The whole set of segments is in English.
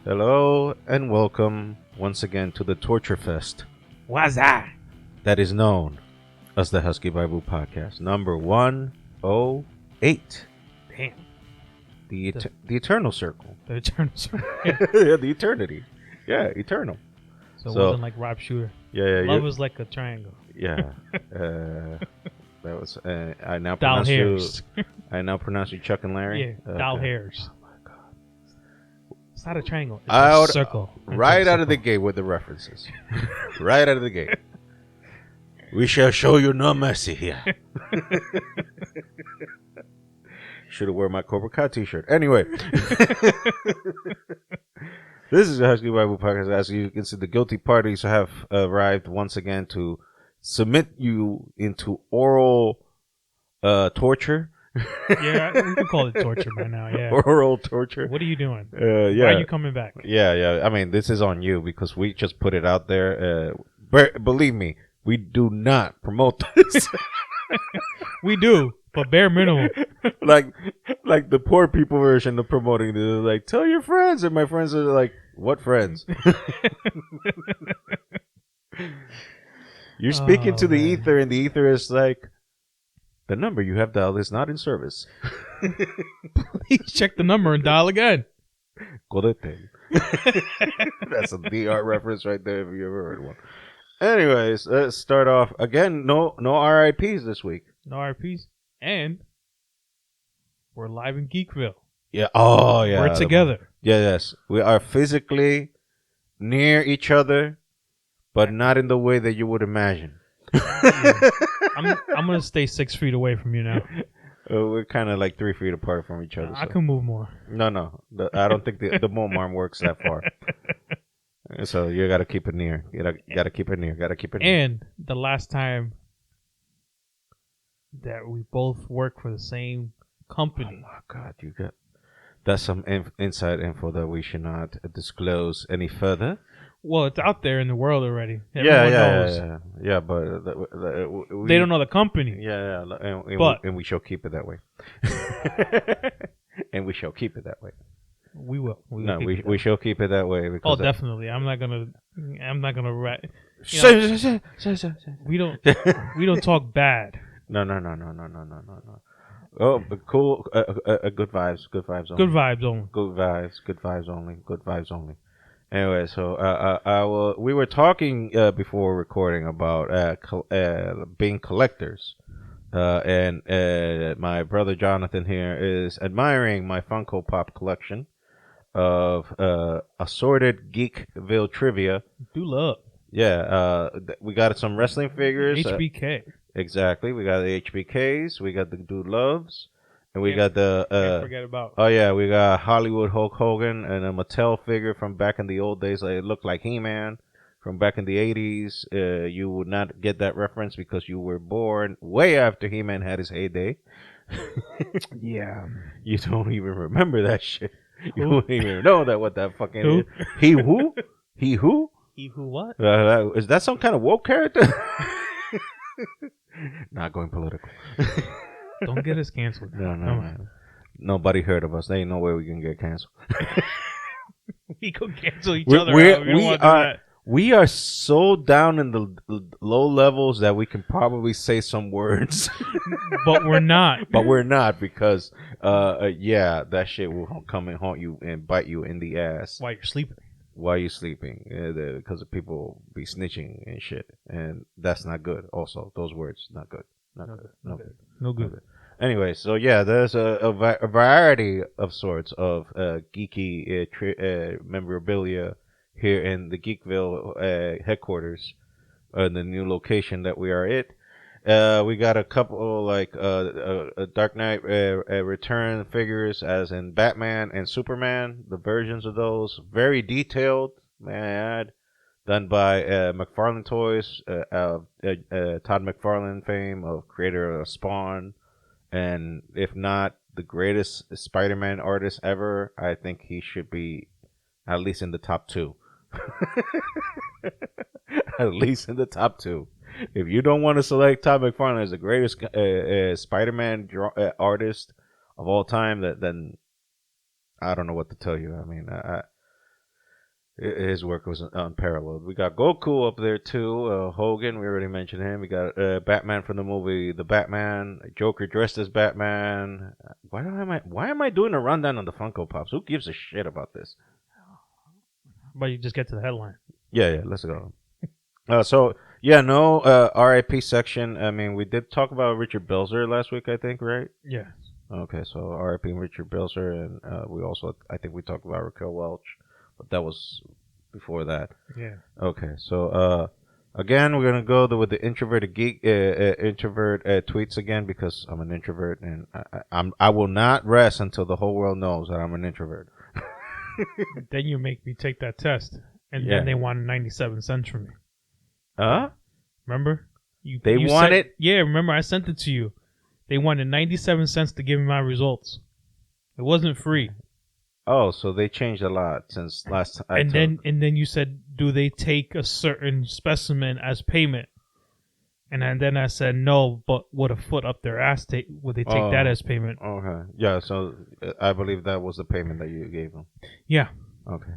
Hello and welcome once again to the Torture Fest What's that? that is known as the Husky Bible Podcast, number 108. Damn. The Eternal Circle. The Eternal Circle. Yeah, the Eternity. Yeah, Eternal. So it wasn't like Rob Shooter. Yeah. Love is like a triangle. Yeah. That was. I now Doll pronounce hairs. you. I now pronounce you Chuck and Larry. Yeah, doll hairs. Oh my god. It's not a triangle. It's Out, a circle. Right out of the gate with the references. Right out of the gate. We shall show you no mercy here. Should have worn my Cobra Kai t-shirt. Anyway. This is the Husky Bible Podcast. As you can see, the guilty parties have arrived once again to submit you into oral torture. Yeah, we can call it torture by now. Yeah. Oral torture. What are you doing? Yeah. Why are you coming back? Yeah. I mean, this is on you because we just put it out there. Believe me, we do not promote this. We do, but bare minimum. like the poor people version of promoting this. Like, tell your friends, and my friends are like, what friends? You're speaking to the ether, and the ether is like, the number you have dialed is not in service. Please check the number and dial again. Codete. That's a DR reference right there if you ever heard one. Anyways, let's start off again. No RIPs this week. No RPs. And we're live in Geekville. Yeah. Oh, yeah. We're together. Yes. We are physically near each other, but not in the way that you would imagine. Yeah. I'm gonna stay 6 feet away from you now. We're kind of like 3 feet apart from each other. I can move more. No. I don't think the mole arm works that far. So you got to keep it near. You got to keep it near. And the last time that we both worked for the same company. Oh my God, that's some inside info that we should not disclose any further. Well, it's out there in the world already. Everyone knows. Yeah. But they don't know the company. Yeah. And we shall keep it that way. And we shall keep it that way. We will. We shall keep it that way. Because definitely. I'm not gonna. We don't talk bad. No. Oh, but cool. Good vibes. Good vibes only. Good vibes only. Anyway, so we were talking before recording about being collectors, and my brother Jonathan here is admiring my Funko Pop collection of assorted Geekville trivia. Do love. Yeah, we got some wrestling figures. HBK. Exactly. We got the HBKs. We got the Dude Loves. And we got the... can't forget about. Oh, yeah. We got Hollywood Hulk Hogan and a Mattel figure from back in the old days. It looked like He-Man from back in the 80s. You would not get that reference because you were born way after He-Man had his heyday. Yeah. You don't even remember that shit. You don't even know what that fucking who? is. He who? He who? He who what? Is that some kind of woke character? Not going political. Don't get us canceled. No. Nobody heard of us. There ain't no way we can get canceled. We could cancel each other. We are so down in the low levels that we can probably say some words. But we're not. Because, that shit will come and haunt you and bite you in the ass. While you're sleeping. Because people be snitching and shit. And that's not good. Also, those words, not good. No good. Anyway, so yeah, there's a variety of sorts of geeky memorabilia here in the Geekville headquarters, in the new location that we are at. We got a couple like Dark Knight Return figures, as in Batman and Superman. The versions of those, very detailed, may I add, done by McFarlane Toys, Todd McFarlane fame, of creator of Spawn, and if not the greatest Spider-Man artist ever, I think he should be at least in the top 2. At least in the top 2. If you don't want to select Todd McFarlane as the greatest Spider-Man artist of all time, then I don't know what to tell you. I mean, His work was unparalleled. We got Goku up there too. Hogan, we already mentioned him. We got Batman from the movie The Batman. Joker dressed as Batman. Why am I doing a rundown on the Funko Pops? Who gives a shit about this? But you just get to the headline. Yeah, let's go. No RIP section. I mean, we did talk about Richard Belzer last week, I think, right? Yeah. Okay, so RIP Richard Belzer, and we also, I think we talked about Raquel Welch, but that was before that. Yeah. Okay, so again, we're gonna go with the introverted geek, introvert tweets again because I'm an introvert, and I will not rest until the whole world knows that I'm an introvert. Then you make me take that test, and then they wanted 97 cents from me. Remember? Remember? You wanted? Yeah, remember I sent it to you. They wanted 97 cents to give me my results. It wasn't free. Oh, so they changed a lot since last time. And then you said, do they take a certain specimen as payment? And then I said, no, but would a foot up their ass, would they take that as payment? Okay. Yeah, so I believe that was the payment that you gave them. Yeah. Okay.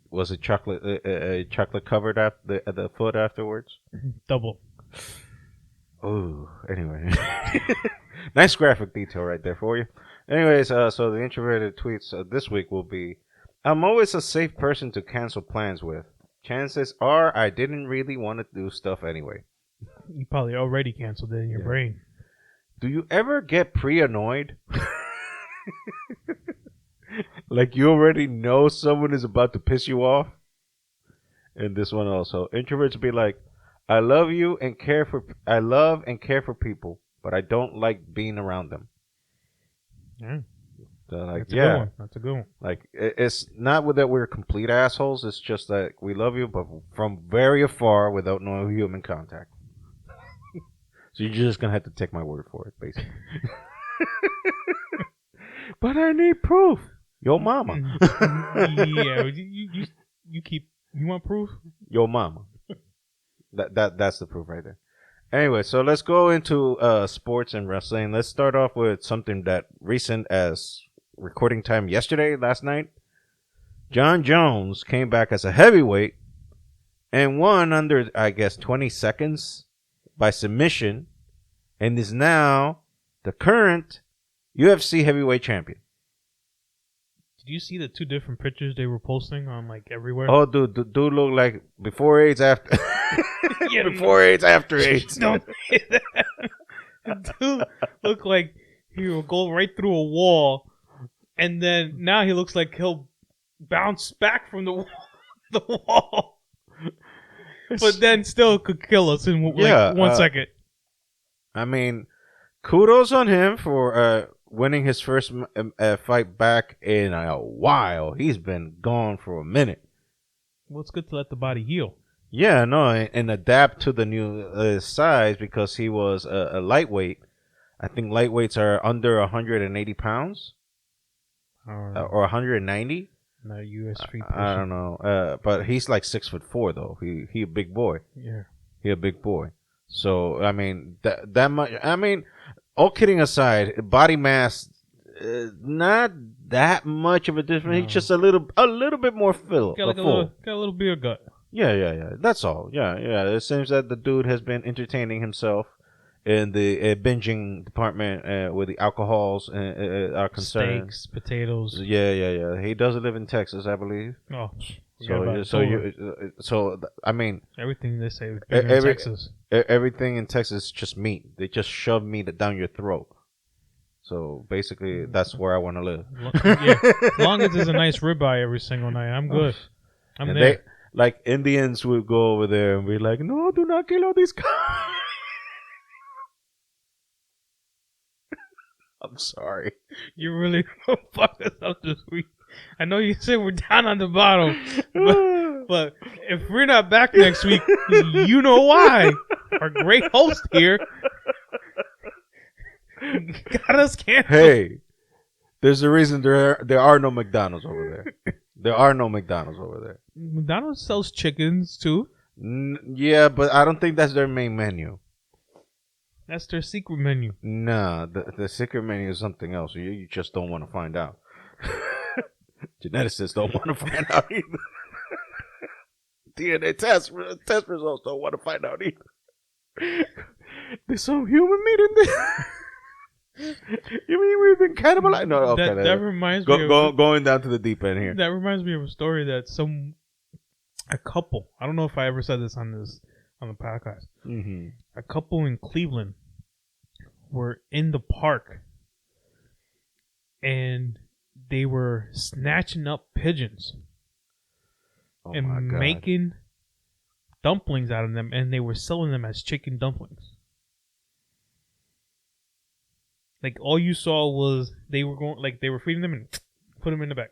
Was it chocolate covered the foot afterwards? Double. Oh, anyway. Nice graphic detail right there for you. Anyways, so the introverted tweets this week will be, I'm always a safe person to cancel plans with. Chances are I didn't really want to do stuff anyway. You probably already canceled it in your brain. Do you ever get pre-annoyed? Like you already know someone is about to piss you off? And this one also. Introverts be like, I love and care for people, but I don't like being around them. Yeah. So like, That's a good one. That's a good one. Like, it's not that we're complete assholes. It's just that we love you, but from very afar without no human contact. So you're just going to have to take my word for it, basically. But I need proof. Yo mama. Yeah, you want proof? Yo mama. That's the proof right there. Anyway, so let's go into sports and wrestling. Let's start off with something that recent as recording time last night. John Jones came back as a heavyweight and won under, I guess, 20 seconds by submission and is now the current UFC heavyweight champion. Did you see the two different pictures they were posting on like everywhere? Oh, dude look like before AIDS, after. Yeah, before AIDS, after AIDS. Don't say that. Dude looked like he will go right through a wall, and then now he looks like he'll bounce back from the wall. But then still could kill us in 1 second. I mean, kudos on him for winning his first fight back in a while. He's been gone for a minute. Well, it's good to let the body heal. Yeah, no, and adapt to the new size because he was a lightweight. I think lightweights are under 180 pounds or 190. Not a U.S. free person. I don't know, but he's like 6'4" though. He a big boy. Yeah, he a big boy. So I mean that much. I mean, all kidding aside, body mass, not that much of a difference. No. He's just a little bit more full. Got a little beer gut. Yeah. That's all. Yeah. It seems that the dude has been entertaining himself in the binging department where the alcohols are concerned. Steaks, potatoes. Yeah. He does live in Texas, I believe. Oh. So I mean, everything they say in Texas. Everything in Texas is just meat. They just shove meat down your throat. So basically, that's where I want to live. Yeah, as long as there's a nice ribeye every single night, I'm good. I'm there. Like Indians would go over there and be like, "No, do not kill all these cows." I'm sorry. You really fucked us up this week. I know you said we're down on the bottom, but if we're not back next week, you know why. Our great host here got us canceled. Hey, there's a reason there are no McDonald's over there. There are no McDonald's over there. McDonald's sells chickens too. Yeah, but I don't think that's their main menu. That's their secret menu. Nah, the secret menu is something else. You just don't want to find out. Geneticists don't want to find out either. DNA test results don't want to find out either. There's some human meat in there. You mean we've been cannibalized? No, okay. That reminds me of... Going down to the deep end here. That reminds me of a story that a couple, I don't know if I ever said this on the podcast. Mm-hmm. A couple in Cleveland were in the park and they were snatching up pigeons and making dumplings out of them, and they were selling them as chicken dumplings. Like, all you saw was they were feeding them and put them in the bag.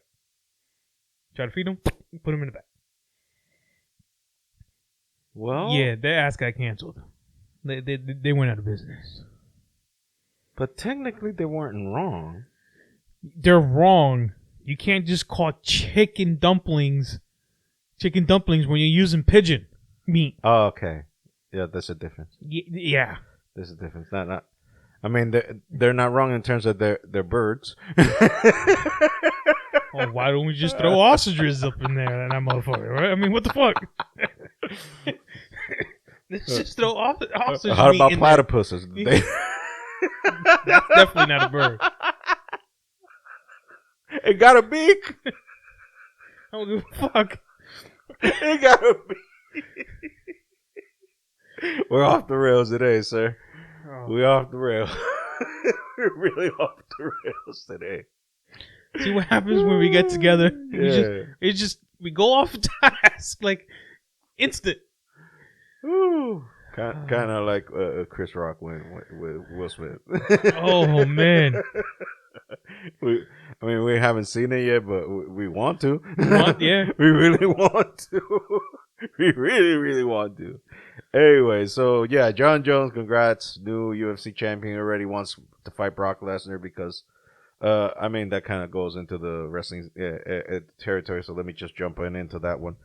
Try to feed them, put them in the bag. Well, yeah, their ass got canceled. They went out of business. But technically, they weren't wrong. They're wrong. You can't just call chicken dumplings when you're using pigeon meat. Oh, okay. Yeah, that's a difference. Yeah. There's a difference. Not. I mean, they're not wrong in terms of they're birds. Oh, why don't we just throw ostriches up in there and that motherfucker, right? I mean, what the fuck? Let's just throw ostrich How meat about in platypuses? That's definitely not a bird. It got a beak. I don't give a fuck. It got a beak. We're off the rails today, sir. Oh. We're off the rails. We're really off the rails today. See what happens when we get together? Yeah. We go off task, like, instant. Kind of like Chris Rock with Will Smith. Oh, man. We haven't seen it yet, but we want to. Yeah. We really want to. We really, really want to. Anyway, so yeah, John Jones, congrats. New UFC champion, already wants to fight Brock Lesnar because, that kind of goes into the wrestling territory, so let me just jump into that one.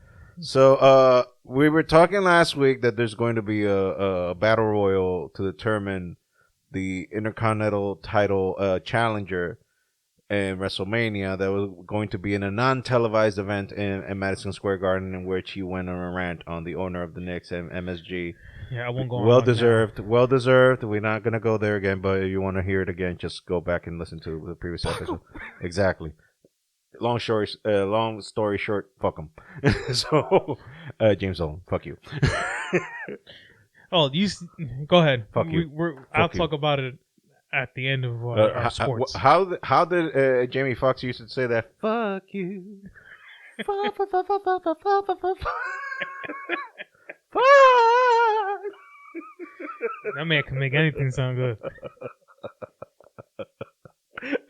So we were talking last week that there's going to be a battle royal to determine the Intercontinental title challenger in WrestleMania that was going to be in a non-televised event in Madison Square Garden, in which he went on a rant on the owner of the Knicks and MSG. Yeah, I won't go on. Well deserved. We're not going to go there again, but if you want to hear it again, just go back and listen to the previous episode. Exactly. Long story short, fuck him. So, James Owen, fuck you. Oh, go ahead. Fuck you. I'll talk about it at the end of our sports. How did Jamie Foxx used to say that? Fuck you. Fuck. That man can make anything sound good.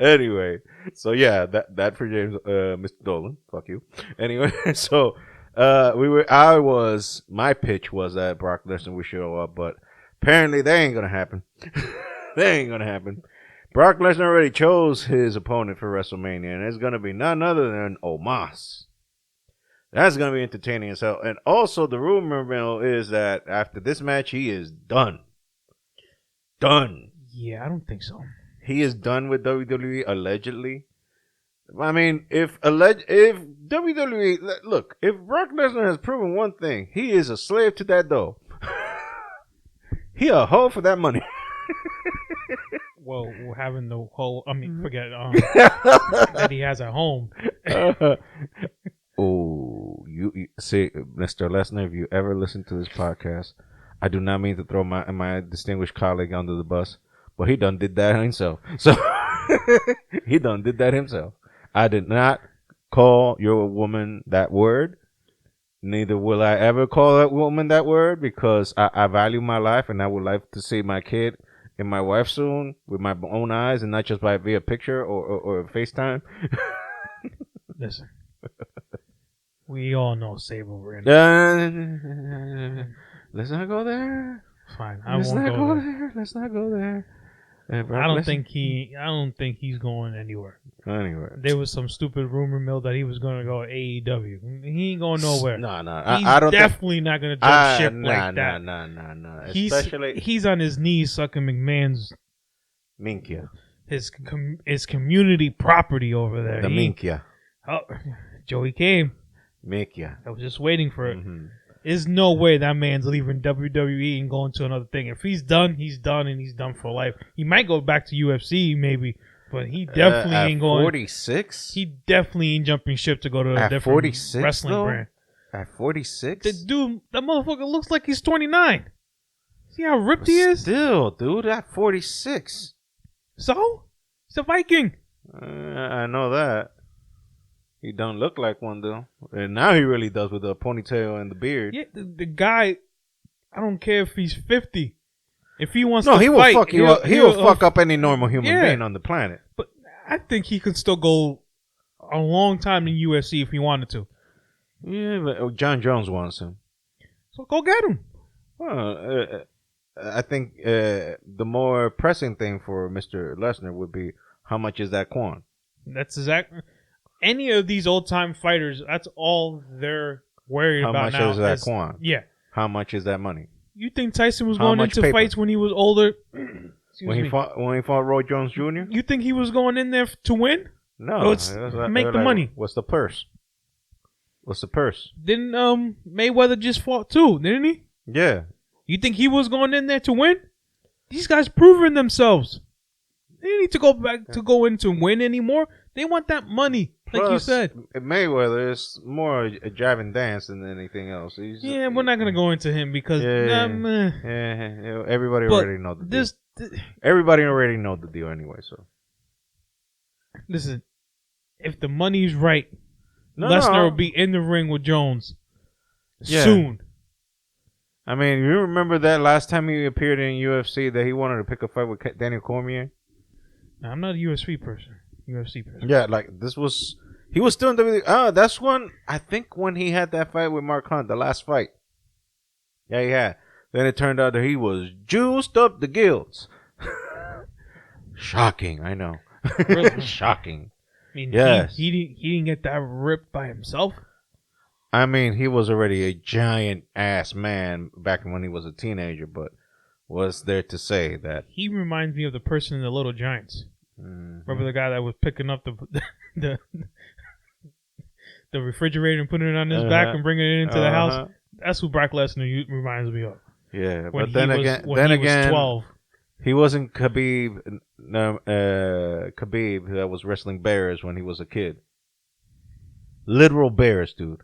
Anyway, so yeah, that for James, Mr. Dolan. Fuck you. Anyway, so my pitch was that Brock Lesnar would show up, but apparently that ain't gonna happen. That ain't gonna happen. Brock Lesnar already chose his opponent for WrestleMania, and it's gonna be none other than Omos. That's gonna be entertaining as hell. And also, the rumor mill is that after this match, he is done. Done. Yeah, I don't think so. He is done with WWE, allegedly. I mean, if WWE, look, if Brock Lesnar has proven one thing, he is a slave to that dough. He a hoe for that money. Well, having the whole, forget that he has a home. You see, Mr. Lesnar, if you ever listen to this podcast, I do not mean to throw my distinguished colleague under the bus, but he done did that himself. So he done did that himself. I did not call your woman that word. Neither will I ever call that woman that word, because I value my life, and I would like to see my kid and my wife soon with my own eyes, and not just via picture or FaceTime. Listen, we all know Sabre ran. Let's not go there. Fine, Let's not go there. Let's not go there. I don't think he's going anywhere. There was some stupid rumor mill that he was going to go AEW. He ain't going nowhere. No. He's definitely not going to jump ship like that. No. He's on his knees sucking McMahon's Minkia. His community property over there. The Minkia. Oh, Joey came. Mick, yeah. I was just waiting for it. There's no way that man's leaving WWE and going to another thing. If he's done, and he's done for life. He might go back to UFC maybe, but he definitely ain't going. 46? He definitely ain't jumping ship to go to a different wrestling brand. At 46? That motherfucker looks like he's 29. See how ripped he is? Still, dude, at 46. So? He's a Viking. I know that. He don't look like one, though. And now he really does with the ponytail and the beard. Yeah, the guy, I don't care if he's 50. If he wants to fight, will fuck you up. He'll fuck up any normal human being on the planet. But I think he could still go a long time in UFC if he wanted to. Yeah, but John Jones wants him. So go get him. Well, I think the more pressing thing for Mr. Lesnar would be, how much is that Quan? That's exactly... Any of these old-time fighters, that's all they're worried about now. How much is that Quan? Yeah. How much is that money? You think Tyson was going into fights when he was older? When he fought Roy Jones Jr.? You think he was going in there to win? No. Make the money. What's the purse? Didn't Mayweather just fought too, didn't he? Yeah. You think he was going in there to win? These guys proving themselves. They don't need to go back to go in to win anymore. They want that money, like you said. Mayweather is more a jive and dance than anything else. We're not gonna go into him because everybody already know the deal. Everybody already know the deal anyway. So listen, if the money's right, Lesnar will be in the ring with Jones soon. I mean, you remember that last time he appeared in UFC that he wanted to pick a fight with Daniel Cormier? I'm not a UFC person. Yeah, like he was still in WWE. That's when I think when he had that fight with Mark Hunt, the last fight. Yeah, he had. Then it turned out that he was juiced up the gills. Shocking, I know. Really? Shocking. I mean, yes. He didn't get that ripped by himself. I mean, he was already a giant ass man back when he was a teenager, but what's there to say that he reminds me of the person in the Little Giants? Remember the guy that was picking up the refrigerator and putting it on his back and bringing it into the house? That's who Brock Lesnar reminds me of. Yeah, but then again, 12. He wasn't Khabib that was wrestling bears when he was a kid. Literal bears, dude.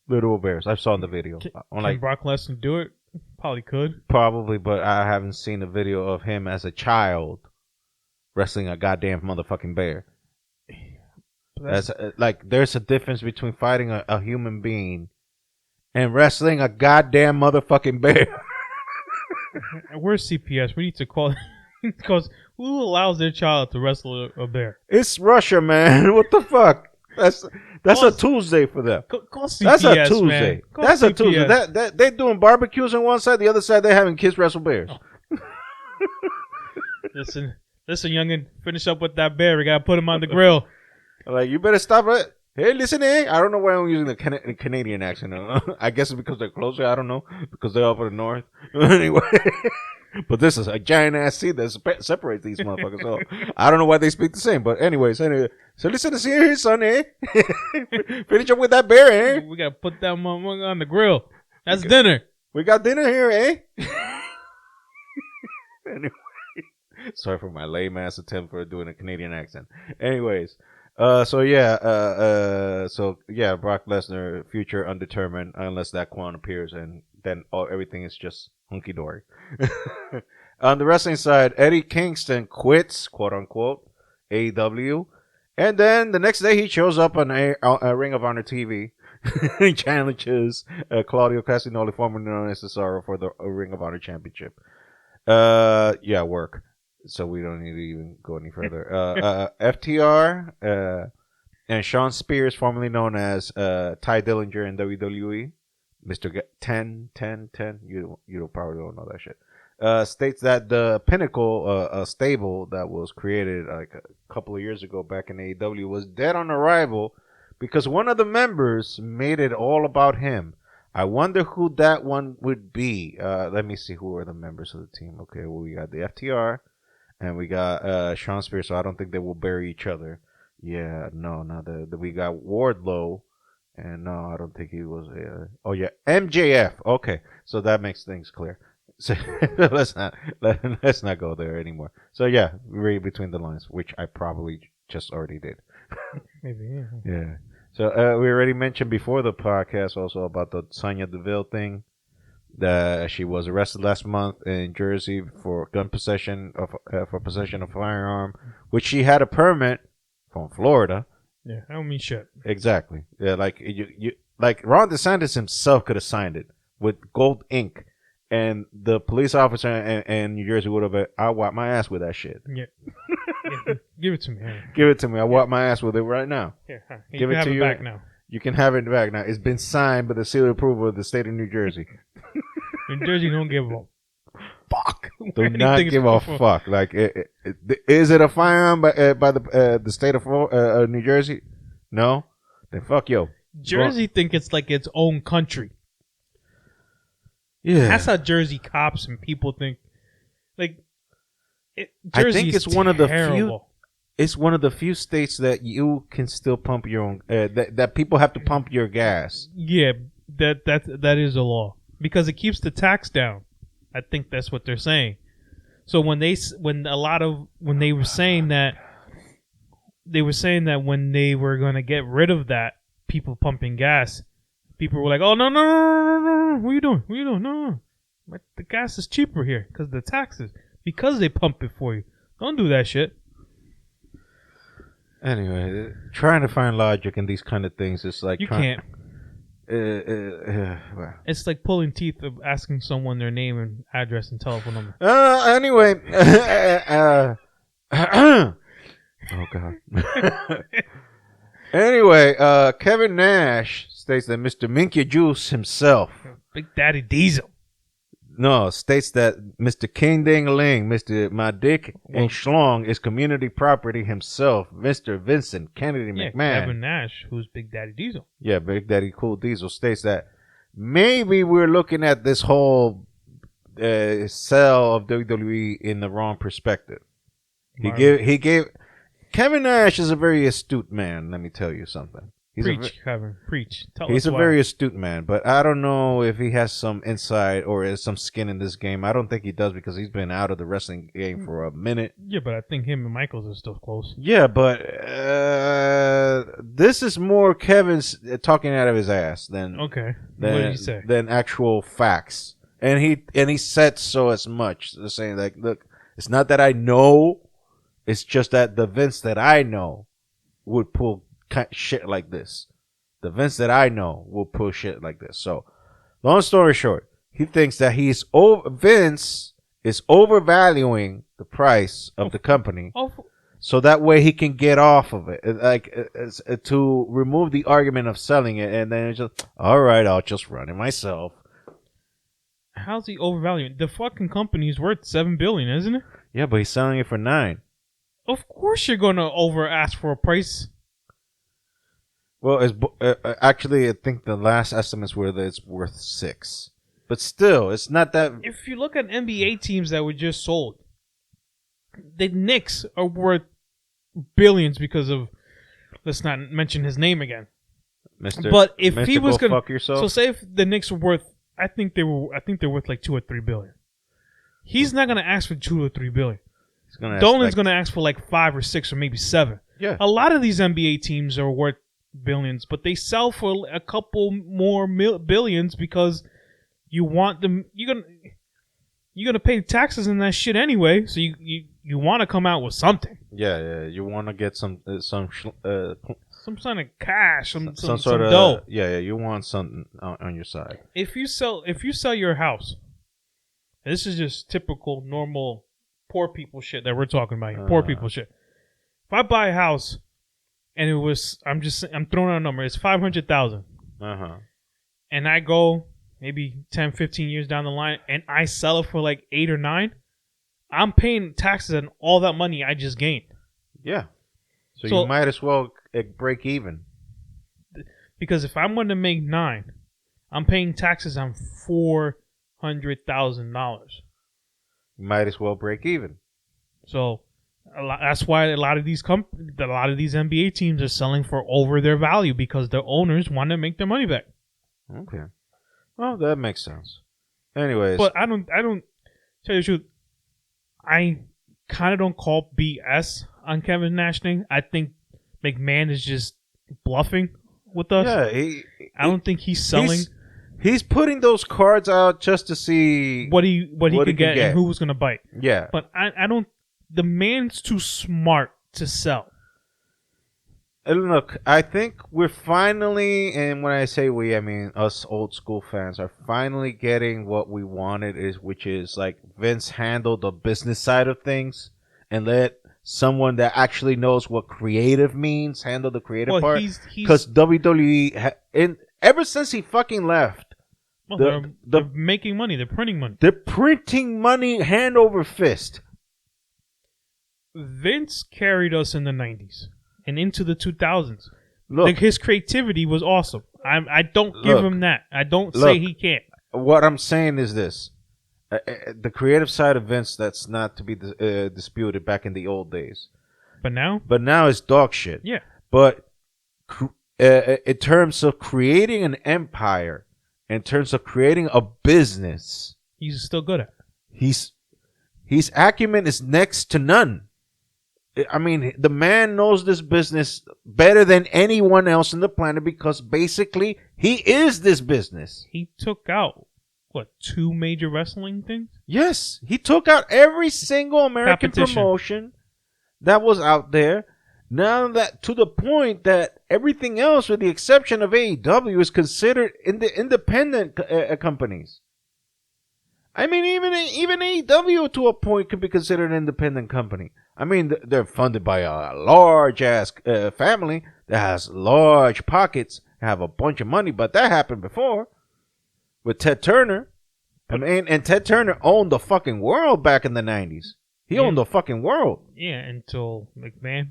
Literal bears. I saw the video. Can Brock Lesnar do it? Probably could. Probably, but I haven't seen a video of him as a child wrestling a goddamn motherfucking bear. That's there's a difference between fighting a human being and wrestling a goddamn motherfucking bear. Where's CPS? We need to call because who allows their child to wrestle a bear? It's Russia, man. What the fuck? That's a Tuesday for them. Call CPS, that's a Tuesday. That's CPS. A Tuesday. They're doing barbecues on one side, the other side they're having kids wrestle bears. Oh. Listen, youngin, finish up with that bear. We gotta put him on the grill. Like, you better stop it. Hey, listen, I don't know why I'm using the Canadian accent. I guess it's because they're closer. I don't know. Because they're up in the north. Anyway. But this is a giant ass sea that separates these motherfuckers. So I don't know why they speak the same. But anyway. So listen to see here, son, Finish up with that bear, We gotta put that motherfucker on the grill. That's dinner. We got dinner here, Anyway. Sorry for my lame ass attempt for doing a Canadian accent. Anyways. Brock Lesnar, future undetermined, unless that Quan appears, and then everything is just hunky dory. On the wrestling side, Eddie Kingston quits, quote unquote, AEW, and then the next day he shows up on a Ring of Honor TV. He challenges Claudio Castagnoli, formerly known as Cesaro, for the Ring of Honor Championship. Work. So we don't need to even go any further. FTR and Shawn Spears, formerly known as Ty Dillinger in WWE, Mr. 10. You probably don't know that shit. States that the Pinnacle, a stable that was created like a couple of years ago back in AEW, was dead on arrival because one of the members made it all about him. I wonder who that one would be. Let me see who are the members of the team. Okay, well, we got the FTR. And we got Shawn Spears, so I don't think they will bury each other. Yeah, no. We got Wardlow, and no, I don't think he was. Oh yeah, MJF. Okay, so that makes things clear. So let's not go there anymore. So yeah, read between the lines, which I probably just already did. Maybe, yeah. Yeah. So we already mentioned before the podcast also about the Sonya Deville thing. That she was arrested last month in Jersey for possession of a firearm, which she had a permit from Florida. Yeah, I don't mean shit. Exactly. Yeah, like you like Ron DeSantis himself could have signed it with gold ink, and the police officer in New Jersey would have. I wipe my ass with that shit. Yeah. Yeah. Give it to me. Huh? Give it to me. I wipe my ass with it right now. Here, huh? Give it to you. Back now. You can have it back now. It's been signed by the seal of approval of the state of New Jersey. New Jersey don't give a fuck. Do not give a fuck. Like, is it a firearm by the state of New Jersey? No. Then fuck yo. Jersey think it's like its own country. Yeah, that's how Jersey cops and people think. Like, I think it's one of the few. It's one of the few states that you can still pump your own. That people have to pump your gas. Yeah, that is a law because it keeps the tax down. I think that's what they're saying. So when they were saying that when they were going to get rid of that, people pumping gas, people were like, "Oh no, what are you doing? No, the gas is cheaper here because the taxes, because they pump it for you. Don't do that shit." Anyway, trying to find logic in these kind of things is like you can't. Well. It's like pulling teeth of asking someone their name and address and telephone number. Anyway. Oh God. Anyway, Kevin Nash states that Mr. Minky Juice himself, Big Daddy Diesel, states that Mr. King Ding-a-ling, Mr. My Dick and Schlong is community property himself, Mr. Vincent Kennedy McMahon. Kevin Nash, who's Big Daddy Diesel. Yeah, Big Daddy Cool Diesel states that maybe we're looking at this whole sell of WWE in the wrong perspective. He gave Kevin Nash is a very astute man. Let me tell you something. Kevin. Preach. Tell He's us a why. very astute man, but I don't know if he has some insight or is some skin in this game. I don't think he does because he's been out of the wrestling game for a minute. Yeah, but I think him and Michaels are still close. Yeah, but this is more Kevin's talking out of his ass than what did he say? Than actual facts. And he said so as much. They're saying like, look, it's not that I know, it's just that the Vince that I know would pull shit like this. The Vince that I know will pull shit like this. So, long story short, he thinks that Vince is overvaluing the price of the company, so that way he can get off of it, to remove the argument of selling it, and then it's just, all right, I'll just run it myself. How's he overvaluing? The fucking company's worth $7 billion, isn't it? Yeah, but he's selling it for $9 billion. Of course, you're gonna over ask for a price. Well, actually, I think the last estimates were that it's worth $6 billion. But still, it's not that. If you look at NBA teams that were just sold, the Knicks are worth billions because of. Let's not mention his name again. But if he was gonna fuck yourself. So say if the Knicks were worth, I think they're worth like $2 or $3 billion. He's not gonna ask for $2 or $3 billion. Dolan's gonna ask for like 5 or 6 or maybe 7. Yeah. A lot of these NBA teams are worth billions, but they sell for a couple more billions because you want them. You're gonna pay taxes in that shit anyway, so you want to come out with something. Yeah. You want to get some kind of cash, some sort of dough. Yeah. You want something on your side. If you sell your house, and this is just typical normal poor people shit that we're talking about here. Poor people shit. If I buy a house. And it was, I'm throwing out a number. It's $500,000. And I go maybe 10, 15 years down the line, and I sell it for like 8 or 9. I'm paying taxes on all that money I just gained. Yeah. So you might as well break even. Because if I'm going to make 9, I'm paying taxes on $400,000. You might as well break even. So That's why a lot of these NBA teams are selling for over their value because the owners want to make their money back. Okay. Well, that makes sense. Anyways. But I don't tell you the truth. I kind of don't call BS on Kevin Nash thing. I think McMahon is just bluffing with us. Yeah, I don't think he's selling. He's putting those cards out just to see what he could get and who was going to bite. Yeah. But I don't. The man's too smart to sell. And look, I think we're finally, and when I say we, I mean us old school fans, are finally getting what we wanted, which is like Vince handle the business side of things and let someone that actually knows what creative means handle the creative part. Because WWE, ever since he fucking left, they're making money. They're printing money. They're printing money hand over fist. Vince carried us in the 90s and into the 2000s. Look, his creativity was awesome. I don't give him that. I don't say he can't. What I'm saying is this. The creative side of Vince, that's not to be disputed back in the old days. But now? But now it's dog shit. Yeah. But in terms of creating an empire, in terms of creating a business, he's still good at it. His acumen is next to none. I mean, the man knows this business better than anyone else on the planet because basically he is this business. He took out, 2 major wrestling things? Yes. He took out every single American promotion that was out there. Now that to the point that everything else, with the exception of AEW, is considered in the independent companies. I mean, even AEW to a point could be considered an independent company. I mean, they're funded by a large-ass family that has large pockets, have a bunch of money, but that happened before with Ted Turner. I mean, and Ted Turner owned the fucking world back in the 90s. He owned the fucking world. Yeah, until McMahon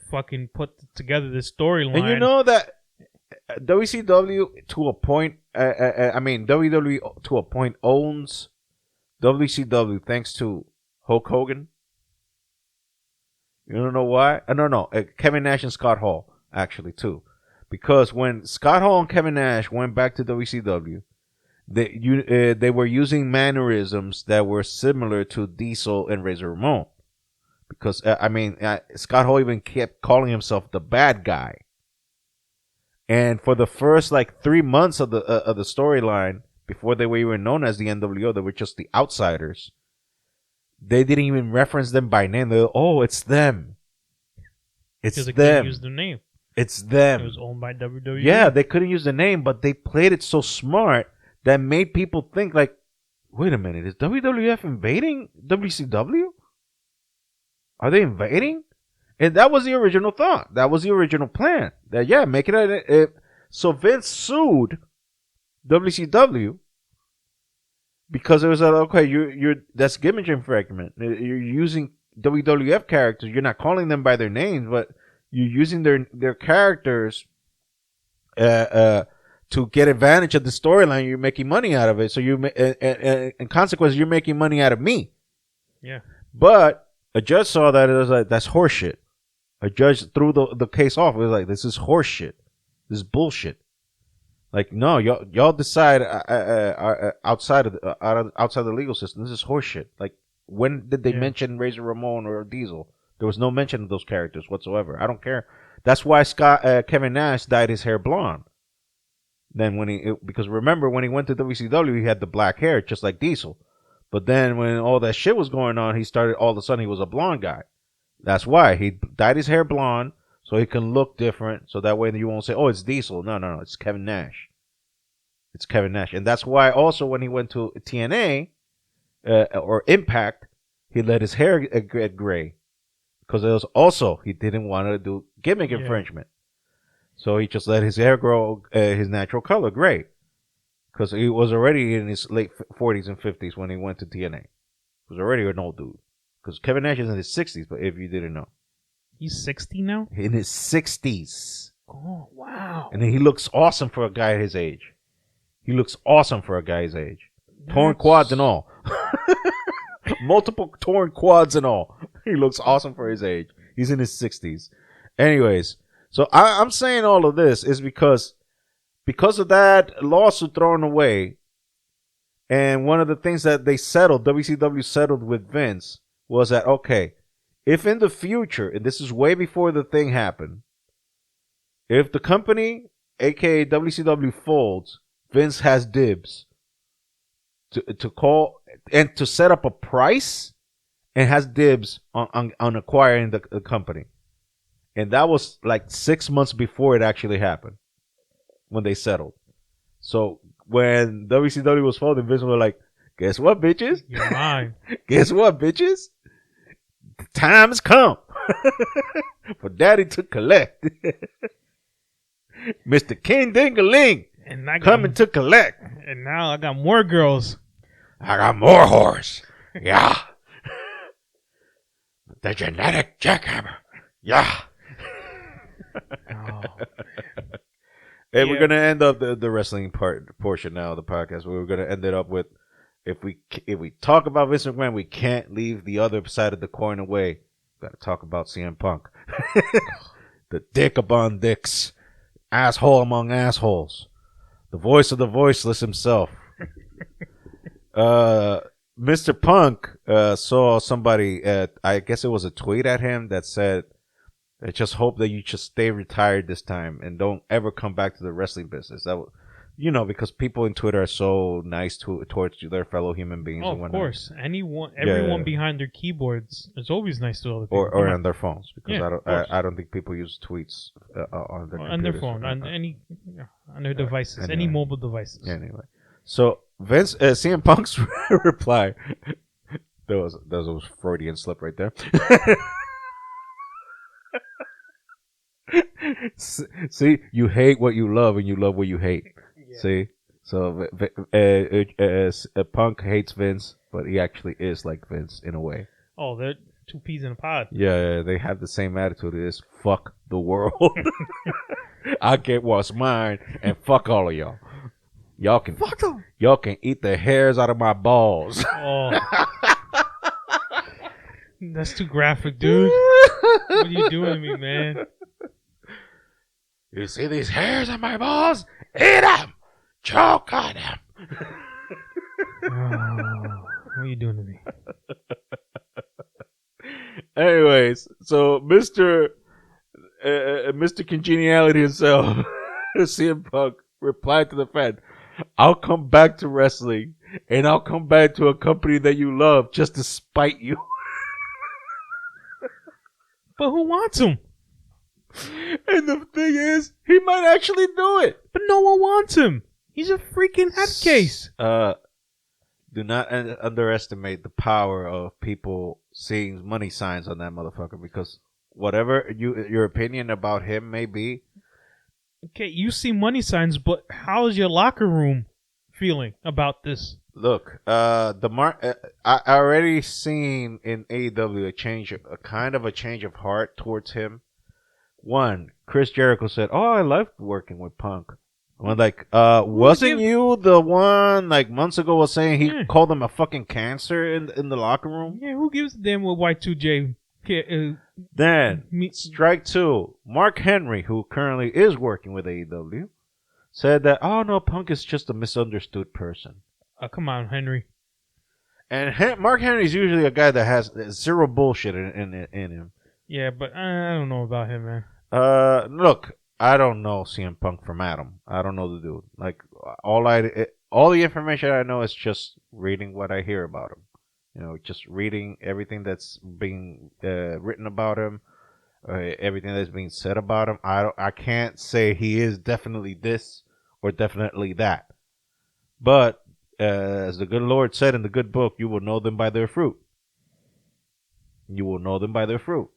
fucking put together this storyline. And you know that WCW to a point, WWE to a point owns WCW thanks to Hulk Hogan. You don't know why? No. Kevin Nash and Scott Hall, actually, too. Because when Scott Hall and Kevin Nash went back to WCW, they were using mannerisms that were similar to Diesel and Razor Ramon. Because, Scott Hall even kept calling himself the bad guy. And for the first, 3 months of the storyline, before they were even known as the NWO, they were just the outsiders. They didn't even reference them by name. They were, it's them. It's them. Because they couldn't use their name. It's them. It was owned by WWE. Yeah, they couldn't use the name, but they played it so smart that made people think, wait a minute, is WWF invading WCW? Are they invading? And that was the original thought. That was the original plan. That, make it so Vince sued WCW because it was you're that's gimmick infringement. You're using WWF characters. You're not calling them by their names, but you're using their characters to get advantage of the storyline. You're making money out of it. So in consequence, you're making money out of me. Yeah. But a judge saw that. It was like, that's horseshit. A judge threw the case off. It was like, this is horseshit. This is bullshit. Like, no, y'all decide outside of the legal system. This is horseshit. Like, when did they mention Razor Ramon or Diesel? There was no mention of those characters whatsoever. I don't care. That's why Kevin Nash dyed his hair blonde. Then because remember when he went to WCW, he had the black hair just like Diesel. But then when all that shit was going on, he started all of a sudden he was a blonde guy. That's why he dyed his hair blonde so he can look different. So that way you won't say, "Oh, it's Diesel." No, it's Kevin Nash. It's Kevin Nash, and that's why also when he went to TNA or Impact, he let his hair get gray because it was also he didn't want to do gimmick infringement. So he just let his hair grow his natural color, gray. Because he was already in his late 40s and 50s when he went to TNA. He was already an old dude. Because Kevin Nash is in his 60s, but if you didn't know. He's 60 now? In his 60s. Oh, wow. And he looks awesome for a guy his age. Torn quads and all. Multiple torn quads and all. He looks awesome for his age. He's in his 60s. Anyways, so I'm saying all of this is because of that lawsuit thrown away, and one of the things that they settled, WCW settled with Vince, was that, okay, if in the future, and this is way before the thing happened, if the company, aka WCW, folds, Vince has dibs to call and to set up a price, and has dibs on acquiring the company. And that was like 6 months before it actually happened, when they settled. So when WCW was folding, Vince was like, guess what, bitches? You're mine. Guess what, bitches? The time has come for Daddy to collect. Mr. King Dingaling coming to collect. And now I got more girls. I got more whores. Yeah. The genetic jackhammer. Yeah. Oh. Hey, we're gonna end up the wrestling portion now of the podcast. We're gonna end it up with if we talk about Vince McMahon, we can't leave the other side of the coin away. Got to talk about CM Punk, the dick among dicks, asshole among assholes, the voice of the voiceless himself. Mr. Punk saw somebody I guess it was a tweet at him that said, I just hope that you just stay retired this time and don't ever come back to the wrestling business. That, because people in Twitter are so nice towards their fellow human beings. Oh, of course. Everyone behind their keyboards is always nice to other people. Or on their phones, because I don't think people use tweets on their computers. On their phone, on their devices, anyway. Any mobile devices. Anyway, so Vince, CM Punk's reply. That was a Freudian slip right there. See, you hate what you love and you love what you hate. Yeah. See, so Punk hates Vince, but he actually is like Vince in a way. Oh, they're two peas in a pod. Yeah, they have the same attitude. It is fuck the world. I get what's mine and fuck all of y'all. Y'all can fuck them. Y'all can eat the hairs out of my balls. Oh. That's too graphic, dude. What are you doing to me, man? You see these hairs on my balls? Eat them! Choke on them! What are you doing to me? Anyways, so Mr. Congeniality himself, CM Punk, replied to the fan, I'll come back to wrestling, and I'll come back to a company that you love just to spite you. But who wants him? And the thing is, he might actually do it. But no one wants him. He's a freaking head case. Do not underestimate the power of people seeing money signs on that motherfucker, because whatever your opinion about him may be. Okay, you see money signs, but how's your locker room feeling about this? Look, I already seen in AEW a kind of change of heart towards him. One, Chris Jericho said, "Oh, I loved working with Punk." I'm like, wasn't you the one like months ago was saying he called him a fucking cancer in the locker room? Yeah, who gives a damn what Y2J? Then strike two. Mark Henry, who currently is working with AEW, said that, "Oh no, Punk is just a misunderstood person." Come on, Henry. And Mark Henry's usually a guy that has zero bullshit in him. Yeah, but I don't know about him, man. Look, I don't know CM Punk from Adam. I don't know the dude. Like all the information I know is just reading what I hear about him. Just reading everything that's being written about him, everything that's being said about him. I can't say he is definitely this or definitely that. But as the good Lord said in the good book, you will know them by their fruit. You will know them by their fruit.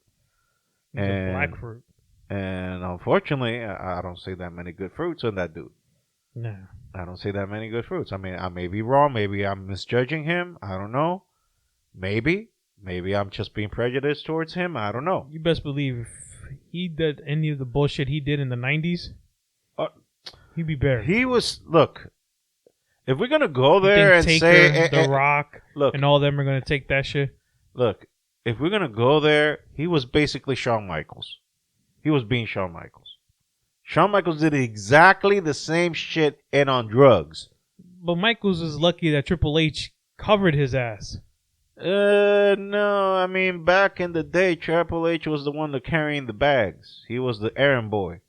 And black fruit. And unfortunately, I don't see that many good fruits in that dude. No. I don't see that many good fruits. I mean, I may be wrong. Maybe I'm misjudging him. I don't know. Maybe I'm just being prejudiced towards him. I don't know. You best believe if he did any of the bullshit he did in the 90s, he'd be buried. Look, if we're going to go there and Taker, say... The Rock, look, and all of them are going to take that shit. Look, if we're gonna go there, he was basically Shawn Michaels. He was being Shawn Michaels. Shawn Michaels did exactly the same shit and on drugs. But Michaels is lucky that Triple H covered his ass. No, I mean, back in the day, Triple H was the one carrying the bags. He was the errand boy.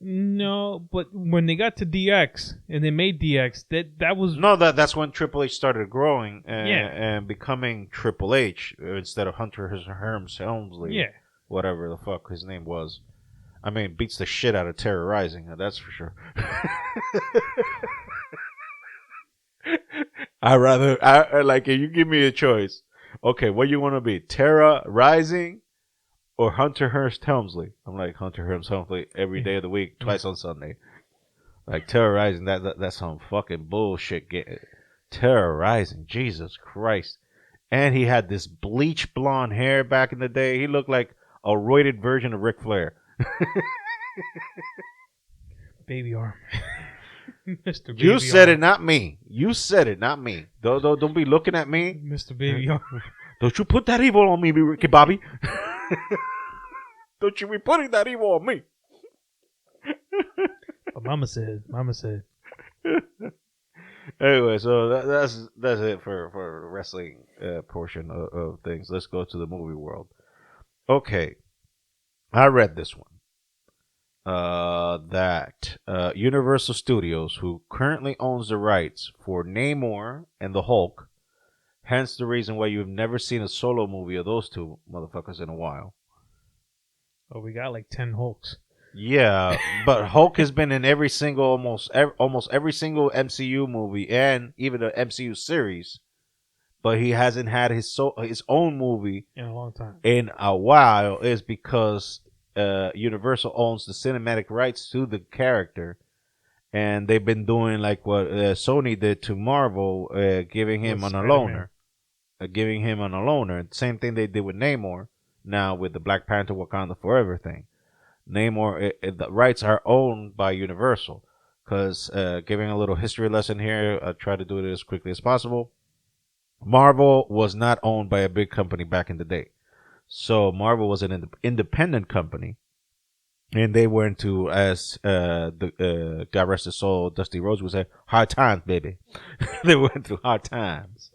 No, but when they got to DX and they made DX, that was... No, that's when Triple H started growing and becoming Triple H instead of Hunter Hearst Helmsley. Yeah. Whatever the fuck his name was. I mean, beats the shit out of Terrorizing, that's for sure. Like, if you give me a choice, okay, what you want to be, Terrorizing or Hunter Hearst Helmsley? I'm like, Hunter Hearst Helmsley every day of the week, twice on Sunday. Like, Terrorizing, that's some fucking bullshit. Terrorizing, Jesus Christ. And he had this bleach blonde hair back in the day. He looked like a roided version of Ric Flair. Baby arm. Mr. Baby You said arm. it, not me. You said it, not me. Don't be looking at me. Mr. Baby arm. Don't you put that evil on me, Ricky Bobby. Don't you be putting that evil on me. But Mama said. Anyway, so that's it for wrestling portion of things. Let's go to the movie world. Okay, I read this one. That Universal Studios, who currently owns the rights for Namor and the Hulk, hence the reason why you've never seen a solo movie of those two motherfuckers in a while. Oh, we got like 10 Hulks. Yeah, but Hulk has been in almost every single MCU movie and even the MCU series, but he hasn't had his own movie in a long time. In a while, is because Universal owns the cinematic rights to the character, and they've been doing like what Sony did to Marvel, giving him an aloner. Same thing they did with Namor. Now with the Black Panther Wakanda Forever thing, Namor, the rights are owned by Universal. Because giving a little history lesson here, I try to do it as quickly as possible. Marvel was not owned by a big company back in the day. So Marvel was an independent company, and they went to, as the God rest his soul, Dusty Rhodes would say, hard times, baby. They went through hard times.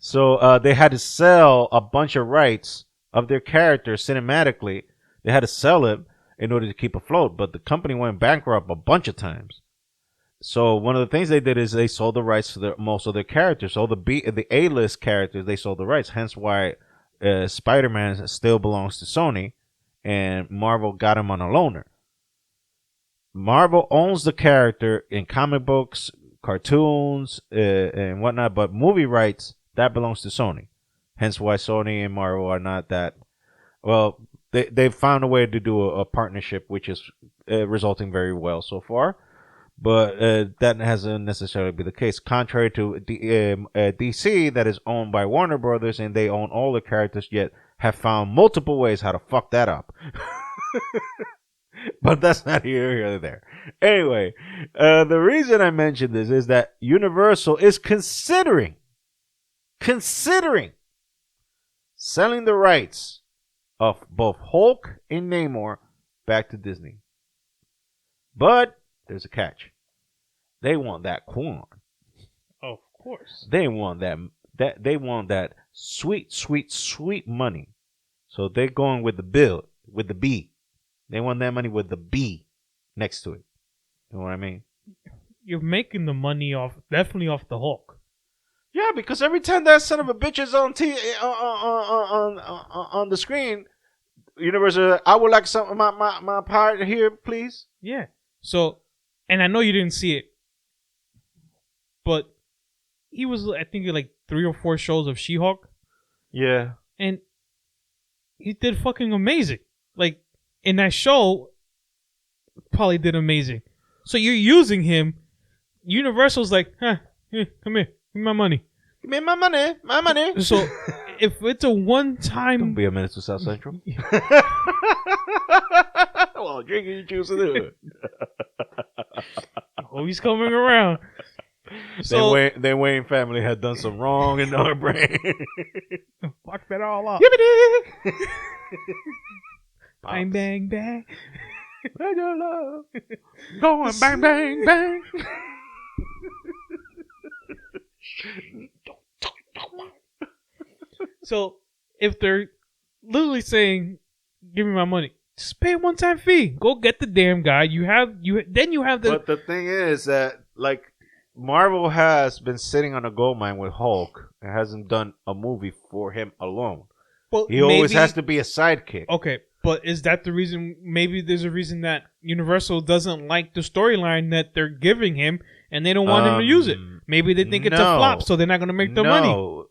So they had to sell a bunch of rights of their characters cinematically. They had to sell it in order to keep afloat, but the company went bankrupt a bunch of times. So one of the things they did is they sold the rights to most of their characters. So the A-list characters, they sold the rights. Hence why Spider-Man still belongs to Sony, and Marvel got him on a loaner. Marvel owns the character in comic books, cartoons, and whatnot, but movie rights, that belongs to Sony. Hence why Sony and Marvel are not that... Well, they've found a way to do a partnership, which is resulting very well so far. But that hasn't necessarily been the case. Contrary to DC, that is owned by Warner Brothers, and they own all the characters, yet have found multiple ways how to fuck that up. But that's not here or there. Anyway, the reason I mention this is that Universal is considering selling the rights of both Hulk and Namor back to Disney. But there's a catch. They want that corn. Of course. They want that sweet, sweet, sweet money. So they're going with the B. They want that money with the B next to it. You know what I mean? You're making the money definitely off the Hulk. Yeah, because every time that son of a bitch is on on the screen, Universal, I would like some my part here, please. Yeah. So, and I know you didn't see it, but he was, I think, like 3 or 4 shows of She-Hulk. Yeah. And he did fucking amazing. Like, in that show, probably did amazing. So you're using him. Universal's like, here, come here. Give me my money. Give me my money. So, if it's a one-time... Don't be a menace to South Central. Well, drinking you choose to do it. Oh, he's coming around. So, their Wayne family had done some wrong in their brain. Fuck it all up. Yippee! Bang, bang, bang. Your love. Going bang, bang, bang. So, if they're literally saying, give me my money, just pay a one-time fee. Go get the damn guy. Then you have the... But the thing is that, like, Marvel has been sitting on a gold mine with Hulk. It hasn't done a movie for him alone. Well, he always has to be a sidekick. Okay, but is that the reason? Maybe there's a reason that Universal doesn't like the storyline that they're giving him, and they don't want him to use it. Maybe they think it's a flop, so they're not going to make the money. No,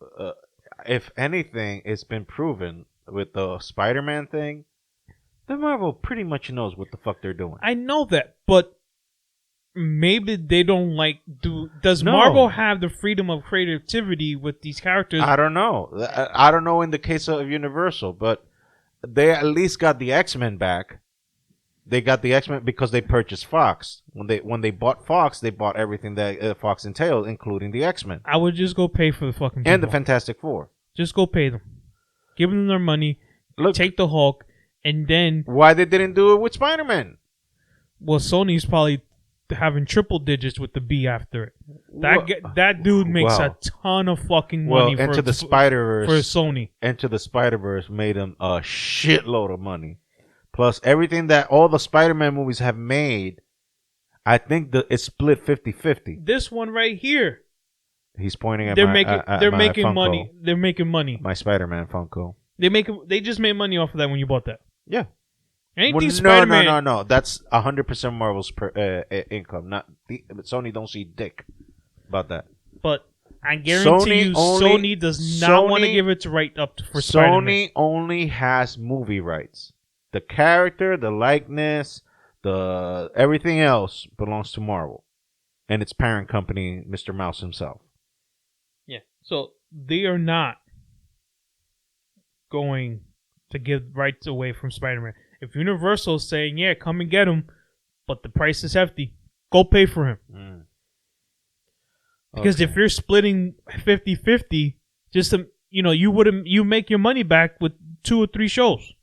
if anything, it's been proven with the Spider-Man thing that Marvel pretty much knows what the fuck they're doing. I know that, but maybe they don't like... Does Marvel have the freedom of creativity with these characters? I don't know. I don't know in the case of Universal, but they at least got the X-Men back. They got the X-Men because they purchased Fox. When they bought Fox, they bought everything that Fox entailed, including the X-Men. I would just go pay for the fucking people. And the Fantastic Four. Just go pay them. Give them their money. Look, take the Hulk, and then... Why they didn't do it with Spider-Man? Well, Sony's probably having triple digits with the B after it. That dude makes a ton of fucking money Into the Spider-Verse for Sony. Into the Spider-Verse made him a shitload of money. Plus everything that all the Spider-Man movies have made, I think it's split 50-50. This one right here. He's pointing at they're my making Funko. money. They're making money. My Spider-Man Funko. They just made money off of that when you bought that. Yeah. Anything Spider-Man. No. That's 100% Marvel's income. Not Sony don't see dick about that. But I guarantee Sony does not want to give its right up for Spider-Man. Sony only has movie rights. The character, the likeness, the everything else belongs to Marvel and its parent company, Mr. Mouse himself. Yeah. So they are not going to give rights away from Spider-Man. If Universal is saying, yeah, come and get him, but the price is hefty, go pay for him. Okay. Because if you're splitting 50-50, you make your money back with 2 or 3 shows.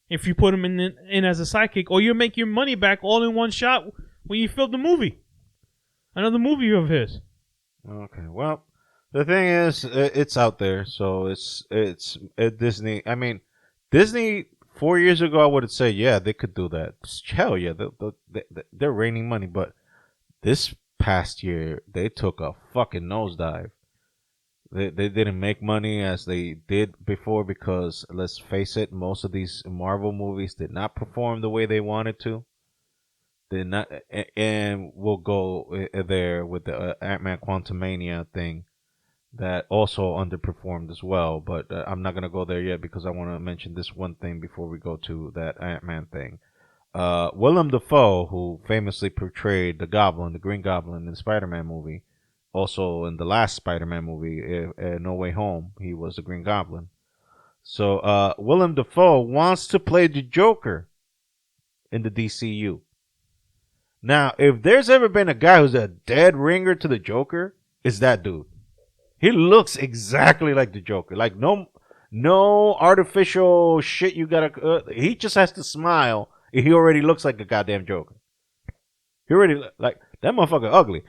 If you put him in as a sidekick, or you make your money back all in one shot when you film the movie. Another movie of his. Okay, well, the thing is, it's out there, so it's Disney. I mean, Disney 4 years ago, I would have said, yeah, they could do that. Hell yeah, they're raining money, but this past year, they took a fucking nosedive. They didn't make money as they did before because, let's face it, most of these Marvel movies did not perform the way they wanted to. Did not, and we'll go there with the Ant-Man Quantumania thing that also underperformed as well. But I'm not gonna go there yet because I want to mention this one thing before we go to that Ant-Man thing. Willem Dafoe, who famously portrayed the Green Goblin in the Spider-Man movie. Also, in the last Spider-Man movie, No Way Home, he was the Green Goblin. So, Willem Dafoe wants to play the Joker in the DCU. Now, if there's ever been a guy who's a dead ringer to the Joker, it's that dude. He looks exactly like the Joker. Like, no artificial shit you gotta... he just has to smile. He already looks like a goddamn Joker. He already... Like, that motherfucker ugly.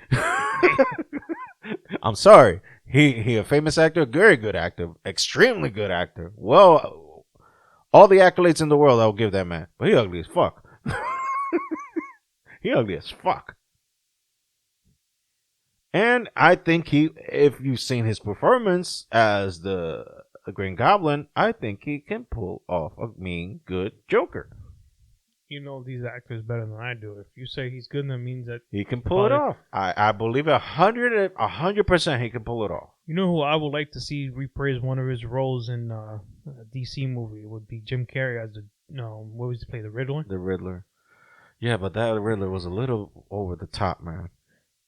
I'm sorry. He a famous actor, very good actor, extremely good actor. Well, all the accolades in the world I'll give that man. But he ugly as fuck. He ugly as fuck. And I think if you've seen his performance as the Green Goblin, I think he can pull off a mean, good Joker. You know these actors better than I do. If you say he's good, that means that he can pull it off. I believe 100% he can pull it off. You know who I would like to see reprise one of his roles in a DC movie would be Jim Carrey as what was he play, the Riddler? The Riddler. Yeah, but that Riddler was a little over the top, man.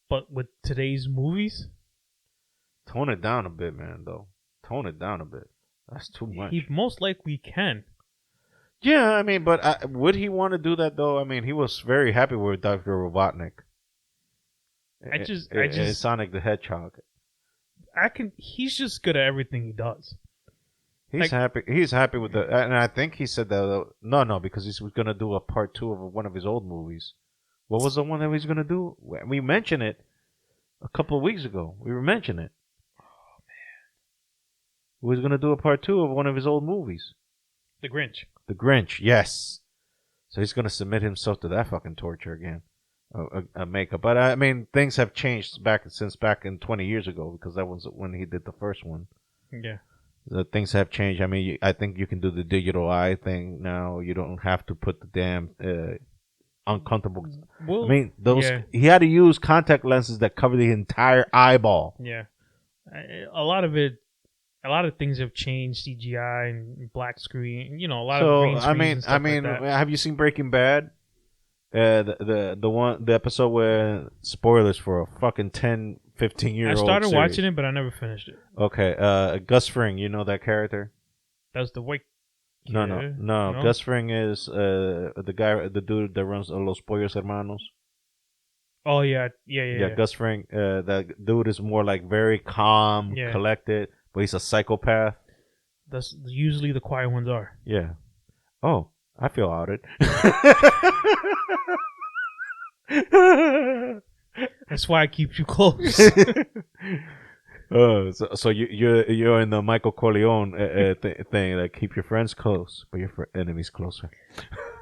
But with today's movies, tone it down a bit, man. Though tone it down a bit. That's too much. He most likely can. Yeah, I mean, but would he want to do that though? I mean, he was very happy with Dr. Robotnik. I just Sonic the Hedgehog. He's just good at everything he does. He's happy. He's happy with the, and I think he said that no, because he's gonna do a part 2 of one of his old movies. What was the one that he's gonna do? We mentioned it a couple of weeks ago. We were mentioning it. Oh man, he was gonna do a part 2 of one of his old movies. The Grinch. The Grinch, yes. So he's gonna submit himself to that fucking torture again, a makeup. But I mean, things have changed since back in 20 years ago, because that was when he did the first one. Yeah. Things have changed. I mean, I think you can do the digital eye thing now. You don't have to put the damn uncomfortable. Well, I mean, he had to use contact lenses that cover the entire eyeball. Yeah, a lot of things have changed. CGI and black screen. You know, a lot of green screens. I mean, have you seen Breaking Bad? The episode where, spoilers for a fucking 10, 15-year-old. I started watching it, but I never finished it. Okay, Gus Fring, you know that character? That's the white. No. Gus Fring is the dude that runs Los Pollos Hermanos. Oh yeah. Gus Fring, that dude is more like very calm, collected, but he's a psychopath. That's usually the quiet ones are. Yeah. Oh, I feel outed. That's why I keep you close. So you're in the Michael Corleone thing, like keep your friends close, but your enemies closer.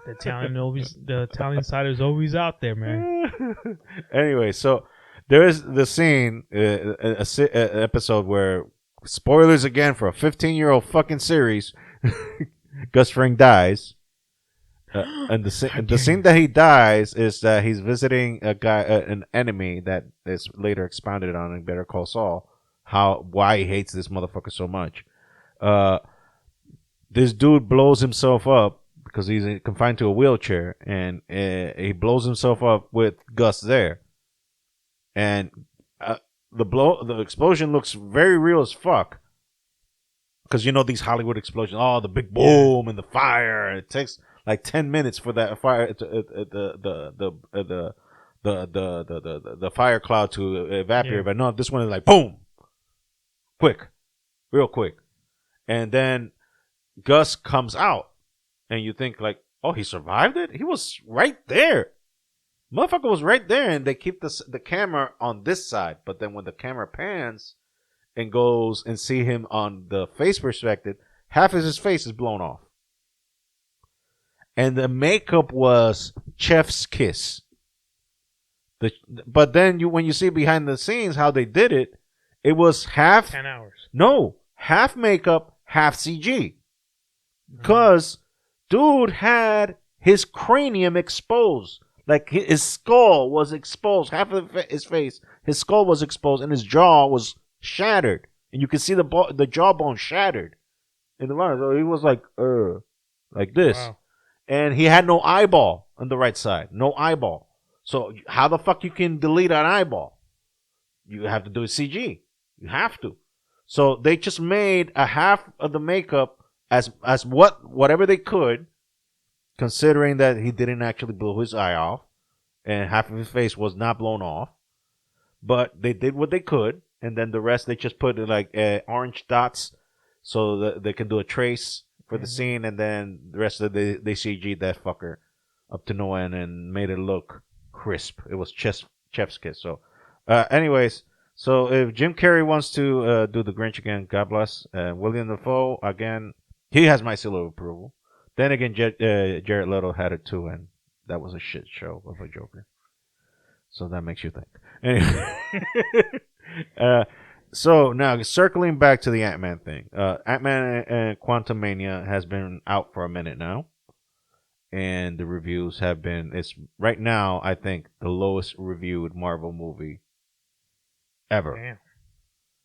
The Italian side is always out there, man. Anyway, so there is the scene, an episode where, spoilers again for a 15-year-old fucking series, Gus Fring dies. And the scene that he dies is that he's visiting a guy, an enemy that is later expounded on in Better Call Saul. Why he hates this motherfucker so much. This dude blows himself up because he's confined to a wheelchair, and he blows himself up with Gus there. And the explosion looks very real as fuck. Because you know these Hollywood explosions, the big boom and the fire. It takes like 10 minutes for that fire the fire cloud to evaporate. Yeah. But no, this one is like boom, real quick, and then Gus comes out, and you think like, oh, he survived it. He was right there, motherfucker was right there, and they keep the camera on this side, but then when the camera pans and goes and see him on the face perspective, half of his face is blown off. And the makeup was chef's kiss. But then when you see behind the scenes how they did it, it was half 10 hours. No, half makeup, half CG. Because dude had his cranium exposed. Like his skull was exposed. Half of his face, his skull was exposed, and his jaw was shattered. And you can see the jawbone shattered in the line. So he was like this. Wow. And he had no eyeball on the right side. No eyeball. So how the fuck you can delete an eyeball? You have to do a CG. You have to. So they just made a half of the makeup as whatever they could, considering that he didn't actually blow his eye off, and half of his face was not blown off. But they did what they could, and then the rest they just put like orange dots so that they can do a trace for the scene, and then the rest of they CG'd that fucker up to no end and made it look crisp. It was chef's kiss. So, anyways, so if Jim Carrey wants to do the Grinch again, God bless. William Dafoe again, he has my seal of approval. Then again, Jared Leto had it too, and that was a shit show of a Joker. So that makes you think. Anyway. So now circling back to the Ant-Man thing, Ant-Man and Quantumania has been out for a minute now, and the reviews have been. It's right now, I think, the lowest reviewed Marvel movie ever. Damn.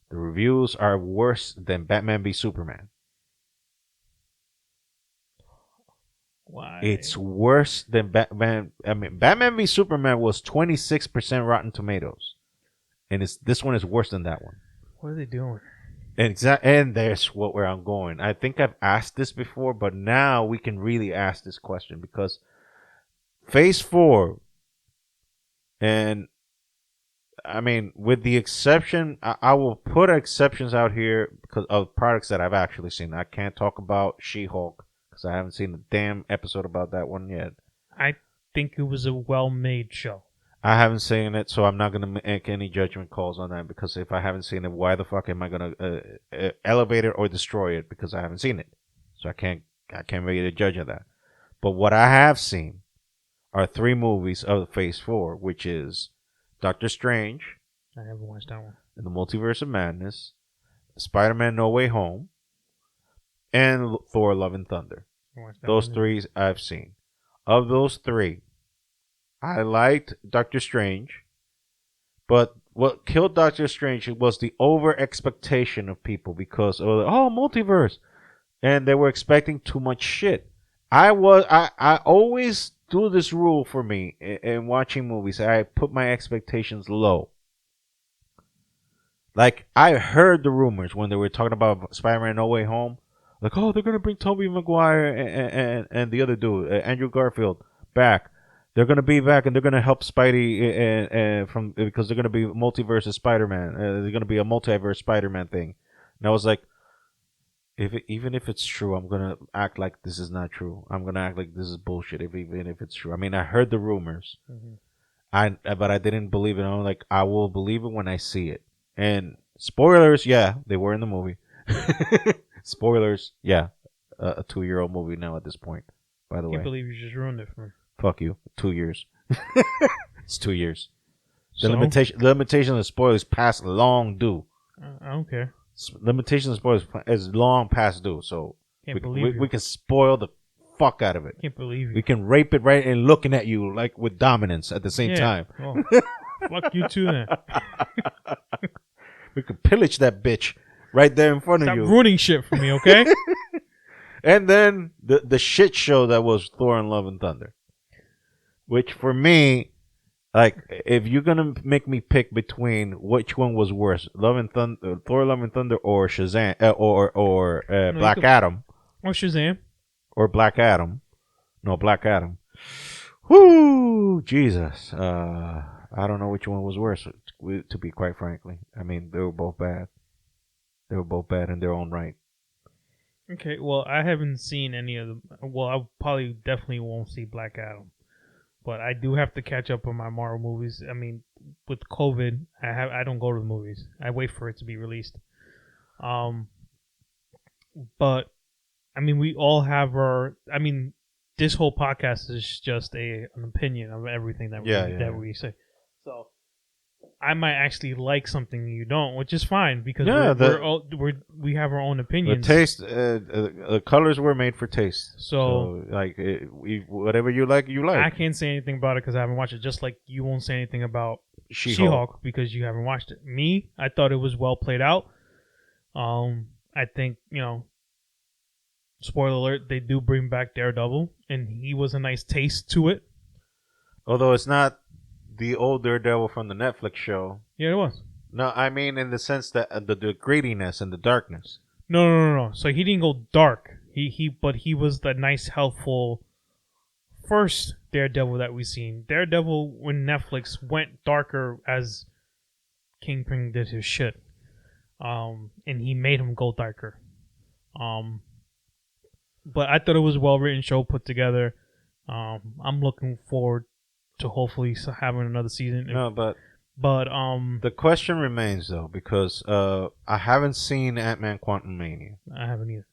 The reviews are worse than Batman v Superman. Why? It's worse than Batman. I mean, Batman v Superman was 26% Rotten Tomatoes, and this one is worse than that one. What are they doing? And there's where I'm going. I think I've asked this before, but now we can really ask this question because Phase 4 and I mean, with the exception, I will put exceptions out here because of products that I've actually seen. I can't talk about She-Hulk because I haven't seen a damn episode about that one yet. I think it was a well-made show. I haven't seen it, so I'm not going to make any judgment calls on that because if I haven't seen it, why the fuck am I going to elevate it or destroy it because I haven't seen it? So I can't be a judge of that. But what I have seen are 3 movies of Phase 4, which is Doctor Strange. I haven't watched that one. In the Multiverse of Madness, Spider-Man No Way Home, and Thor Love and Thunder. Those 3 I've seen. Of those 3, I liked Doctor Strange, but what killed Doctor Strange was the over expectation of people because multiverse, and they were expecting too much shit. I always do this rule for me in watching movies. I put my expectations low. Like I heard the rumors when they were talking about Spider-Man No Way Home, like they're gonna bring Tobey Maguire and the other dude Andrew Garfield back. They're gonna be back and they're gonna help Spidey from because they're gonna be multiverse of Spider-Man. They're gonna be a multiverse Spider-Man thing. And I was like, even if it's true, I'm gonna act like this is not true. I'm gonna act like this is bullshit. Even if it's true, I mean, I heard the rumors, but I didn't believe it. I'm like, I will believe it when I see it. And spoilers, yeah, they were in the movie. Spoilers, yeah, a 2-year-old movie now at this point. By the way, I can't believe you just ruined it for me. Fuck you. 2 years. It's 2 years. The limitation of the spoilers past long due. I don't care. Limitation of spoilers is long past due, so we can spoil the fuck out of it. Can't believe you. We can rape it right and looking at you like with dominance at the same time. Well, fuck you too then. We can pillage that bitch right there in front of you. Stop ruining shit for me, okay? And then the shit show that was Thor and Love and Thunder. Which for me, like, if you're gonna make me pick between which one was worse, Thor, Love and Thunder, or Shazam, or Black Adam, or Shazam, or Black Adam, no Black Adam. Whoo, Jesus! I don't know which one was worse. To be quite frankly, I mean they were both bad. They were both bad in their own right. Okay, well I haven't seen any of them. Well, I probably definitely won't see Black Adam. But I do have to catch up on my Marvel movies. I mean, with COVID, I don't go to the movies. I wait for it to be released. But I mean, we all have our. I mean, this whole podcast is just an opinion of everything that we say. So I might actually like something you don't, which is fine because we have our own opinions. The taste, the colors were made for taste. So like, whatever you like, you like. I can't say anything about it because I haven't watched it. Just like you won't say anything about She-Hulk because you haven't watched it. Me, I thought it was well played out. I think spoiler alert, they do bring back Daredevil, and he was a nice taste to it. Although it's not the old Daredevil from the Netflix show. Yeah, it was. No, I mean in the sense that the grittiness and the darkness. No. So he didn't go dark. But he was the nice, helpful first Daredevil that we've seen. Daredevil, when Netflix went darker as Kingpin did his shit, and he made him go darker. But I thought it was a well-written show put together. I'm looking forward to hopefully having another season. But the question remains though, because I haven't seen Ant-Man Quantumania. I haven't either.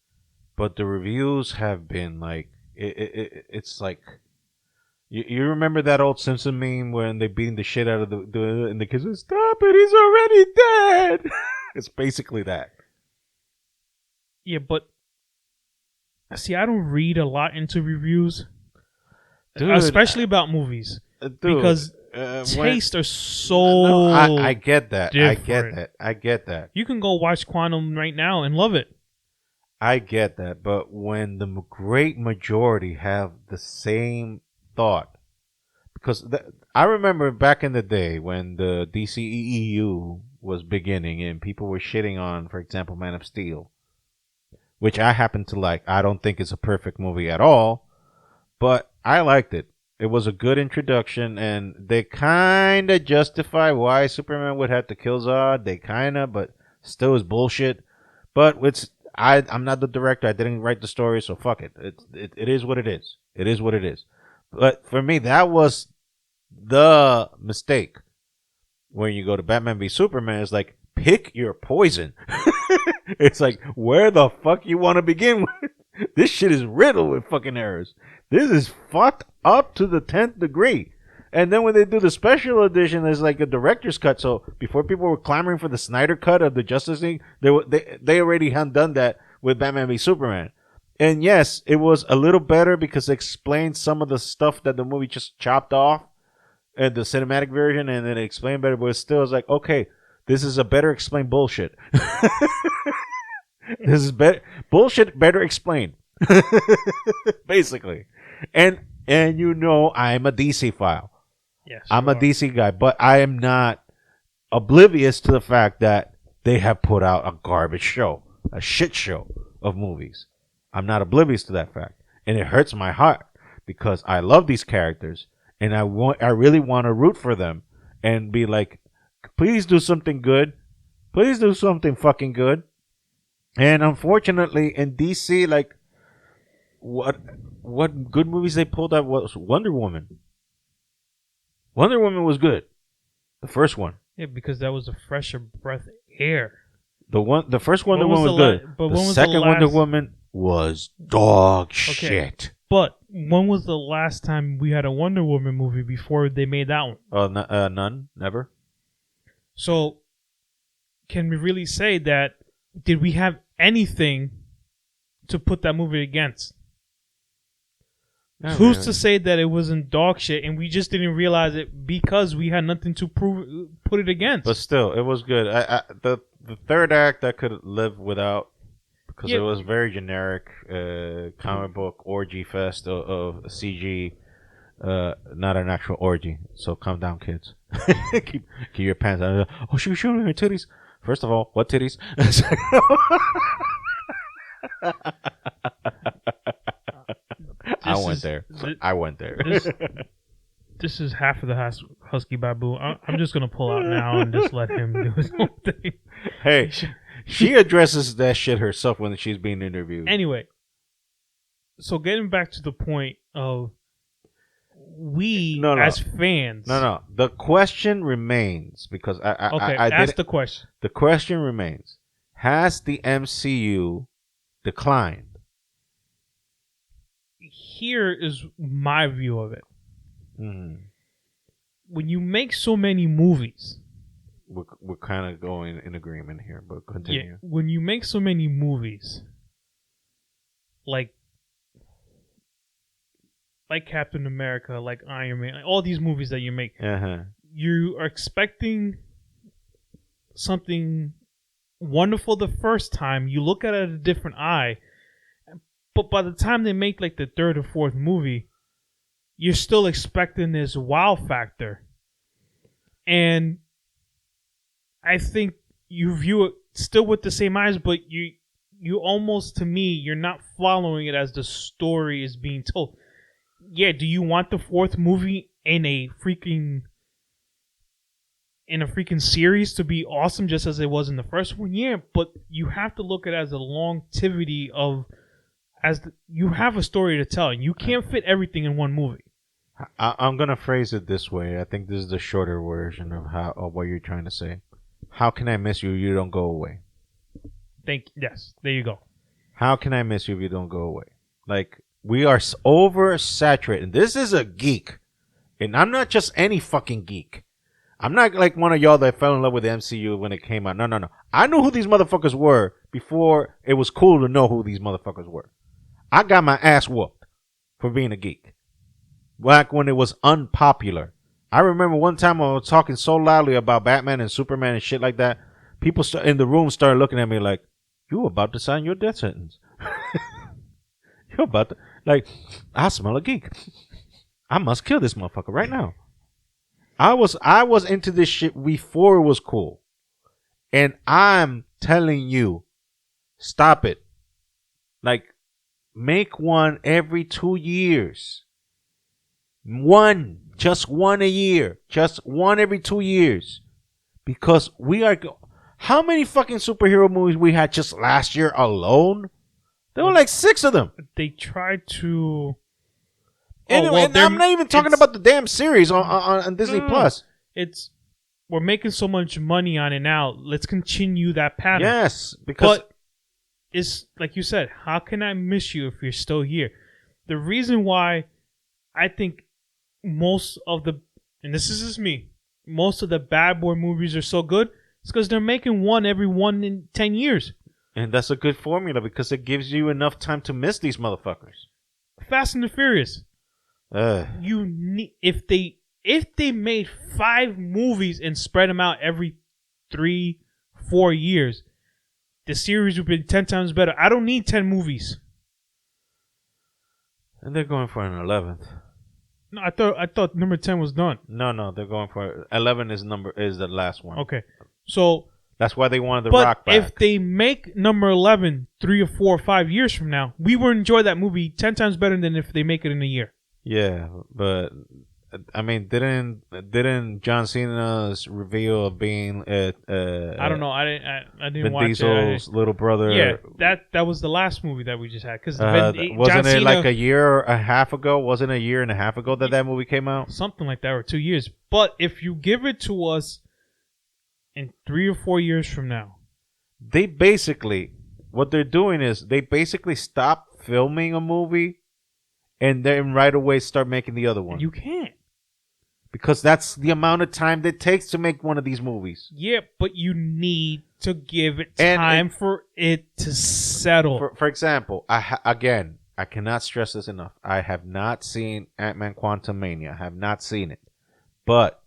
But the reviews have been like it's like you remember that old Simpson meme when they beating the shit out of and the kids are, stop it, he's already dead. It's basically that. Yeah, but see, I don't read a lot into reviews, dude, especially about movies. Dude, because tastes are so I get that. Different. I get that. You can go watch Quantum right now and love it. I get that. But when the great majority have the same thought, because I remember back in the day when the DCEU was beginning and people were shitting on, for example, Man of Steel, which I happen to like. I don't think it's a perfect movie at all, but I liked it. It was a good introduction, and they kind of justify why Superman would have to kill Zod. They kind of, but still is bullshit. But I'm not the director. I didn't write the story, so fuck it. It is what it is. It is what it is. But for me, that was the mistake. When you go to Batman v Superman, it's like, pick your poison. It's like, where the fuck you want to begin with? This shit is riddled with fucking errors. This is fucked up to the 10th degree. And then when they do the special edition, there's like a director's cut. So before people were clamoring for the Snyder cut of the Justice League, they already had done that with Batman v Superman. And yes, it was a little better because it explained some of the stuff that the movie just chopped off in the cinematic version, and then it explained better. But it still is like, okay, this is a better explained bullshit. This is bullshit better explained. Basically. And you know I'm a DC file. Yes. I'm a DC guy, but I am not oblivious to the fact that they have put out a garbage show, a shit show of movies. I'm not oblivious to that fact. And it hurts my heart because I love these characters and I really want to root for them and be like, please do something good. Please do something fucking good. And unfortunately, in DC, like, what good movies they pulled out was Wonder Woman. Wonder Woman was good. The first one. Yeah, because that was a fresher breath of air. The first Wonder Woman was good. But the second Wonder Woman was dog shit. But when was the last time we had a Wonder Woman movie before they made that one? None. Never. So, can we really say that, did we have anything to put that movie against? Who's to say that it wasn't dog shit and we just didn't realize it because we had nothing to put it against? But still, it was good. The third act I could live without because it was very generic comic book orgy fest of CG, not an actual orgy. So calm down, kids. keep your pants on. Oh, she was showing her titties. First of all, what titties? I went there. This is half of the Husky Babu. I'm just going to pull out now and just let him do his own thing. Hey, she addresses that shit herself when she's being interviewed. Anyway, so getting back to the point of as fans. No. The question remains because ask the question. The question remains: has the MCU declined? Here is my view of it. Mm-hmm. When you make so many movies, we're kind of going in agreement here, but continue. Yeah, when you make so many movies, like Captain America, like Iron Man, like all these movies that you make, you are expecting something wonderful the first time. You look at it a different eye. But by the time they make like the third or fourth movie, you're still expecting this wow factor. And I think you view it still with the same eyes, but you almost, to me, you're not following it as the story is being told. Yeah, do you want the fourth movie in a freaking series to be awesome just as it was in the first one? Yeah, but you have to look at it as a longevity of you have a story to tell, and you can't fit everything in one movie. I'm gonna phrase it this way. I think this is the shorter version of what you're trying to say. How can I miss you? You don't go away. Yes, there you go. How can I miss you if you don't go away? Like, we are oversaturated. This is a geek, and I'm not just any fucking geek. I'm not like one of y'all that fell in love with the MCU when it came out. No. I knew who these motherfuckers were before it was cool to know who these motherfuckers were. I got my ass whooped for being a geek. Back when it was unpopular. I remember one time I was talking so loudly about Batman and Superman and shit like that. People in the room started looking at me like, you about to sign your death sentence. You're about to... Like, I smell a geek. I must kill this motherfucker right now. I was into this shit before it was cool. And I'm telling you, stop it. Like, make one every 2 years. Just one a year. Just one every 2 years. Because how many fucking superhero movies we had just last year alone? There were like 6 of them. They tried to... And I'm not even talking about the damn series on Disney Plus. We're making so much money on it now. Let's continue that pattern. Yes, because... But it's like you said, how can I miss you if you're still here? The reason why I think most of the... And this is just me. Most of the Bad Boy movies are so good. It's because they're making one every 1 in 10 years. And that's a good formula because it gives you enough time to miss these motherfuckers. Fast and the Furious. You need if they made 5 movies and spread them out every 3-4 years, the series would be 10 times better. I don't need 10 movies. And they're going for an 11th. No, I thought number 10 was done. No, they're going for 11 is the last one. Okay, so that's why they wanted the Rock back. If they make number 11 3 or 4 or 5 years from now, we will enjoy that movie 10 times better than if they make it in a year. Yeah, but I mean, didn't John Cena's reveal of being I don't know. I didn't watch Diesel's little brother? Yeah, that was the last movie that we just had. Because wasn't it like a year and a half ago? Wasn't it a year and a half ago that movie came out? Something like that, or 2 years. But if you give it to us in 3 or 4 years from now, what they're doing is they basically stop filming a movie. And then right away start making the other one. You can't. Because that's the amount of time that it takes to make one of these movies. Yeah, but you need to give it time for it to settle. For example, I cannot stress this enough. I have not seen Ant-Man Quantumania. I have not seen it. But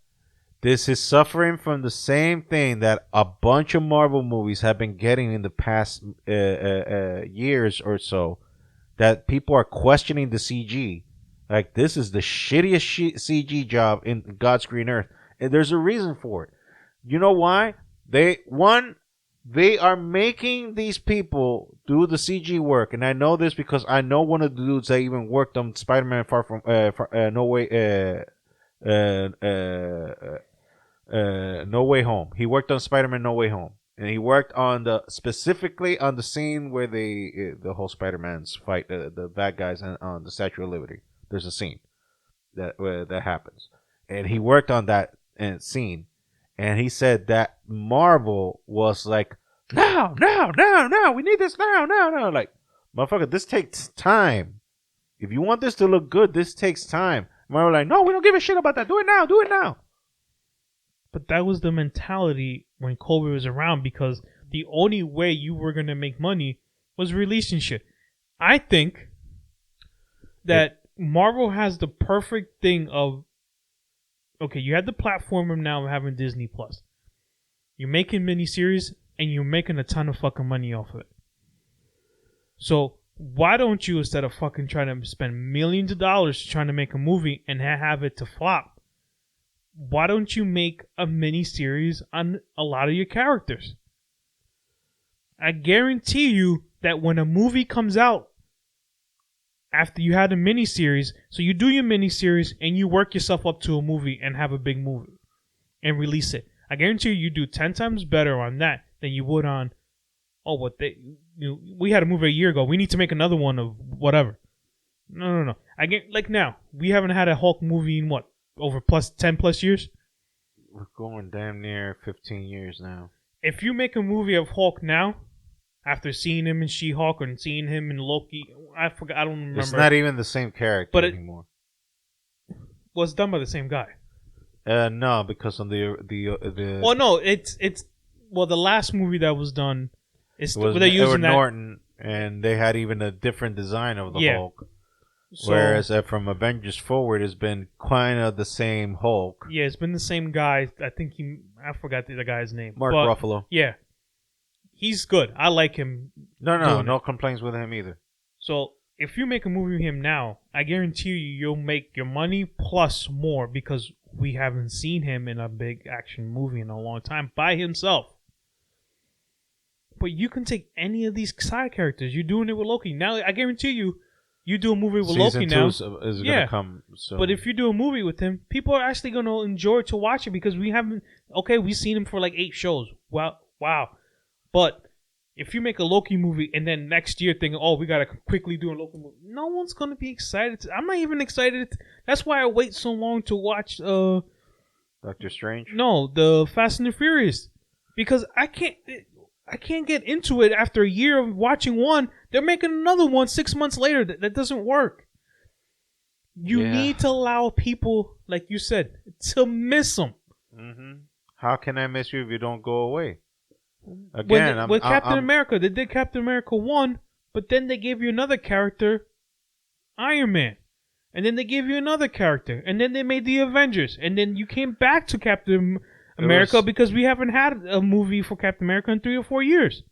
this is suffering from the same thing that a bunch of Marvel movies have been getting in the past years or so. That people are questioning the CG. Like, this is the shittiest CG job in God's green earth. And there's a reason for it. You know why? They are making these people do the CG work. And I know this because I know one of the dudes that even worked on Spider-Man No Way Home. He worked on Spider-Man No Way Home. And he worked specifically on the scene where the whole Spider-Man's fight the bad guys on the Statue of Liberty. There's a scene that happens, and he worked on that scene. And he said that Marvel was like, no, we need this now. Like, motherfucker, this takes time. If you want this to look good, this takes time. Marvel like, no, we don't give a shit about that. Do it now. But that was the mentality when Kobe was around, because the only way you were going to make money was releasing shit. I think that Marvel has the perfect thing of, okay, you had the platform of now having Disney Plus. You're making miniseries and you're making a ton of fucking money off of it. So why don't you, instead of fucking trying to spend millions of dollars trying to make a movie and have it to flop, why don't you make a mini-series on a lot of your characters? I guarantee you that when a movie comes out after you had a mini-series, so you do your mini-series and you work yourself up to a movie and have a big movie and release it. I guarantee you do 10 times better on that than you would on, we had a movie a year ago. We need to make another one of whatever. No. Now, we haven't had a Hulk movie in over 10 plus years? We're going damn near 15 years now. If you make a movie of Hulk now, after seeing him in She-Hulk or seeing him in Loki, I forgot. I don't remember. It's not even the same character anymore. Was done by the same guy. No, because on the. Well, no, it's the last movie that was done is Edward Norton, and they had even a different design of the Hulk. So, whereas from Avengers forward, it's been kind of the same Hulk. Yeah, it's been the same guy. I forgot the guy's name. Mark Ruffalo. Yeah. He's good. I like him. No complaints with him either. So, if you make a movie with him now, I guarantee you'll make your money plus more, because we haven't seen him in a big action movie in a long time by himself. But you can take any of these side characters. You're doing it with Loki. Now, I guarantee you you do a movie with Season Loki now. is gonna come soon. But if you do a movie with him, people are actually gonna enjoy to watch it because we've seen him for like 8 shows. Wow. But if you make a Loki movie and then next year thinking, oh, we gotta quickly do a Loki movie, no one's gonna be excited. I'm not even excited. That's why I wait so long to watch Doctor Strange. No, the Fast and the Furious, because I can't get into it after a year of watching one. They're making another one 6 months later. That doesn't work. You need to allow people, like you said, to miss them. Mm-hmm. How can I miss you if you don't go away? Again, with Captain America, they did Captain America 1, but then they gave you another character, Iron Man. And then they gave you another character. And then they made the Avengers. And then you came back to Captain America because we haven't had a movie for Captain America in 3 or 4 years.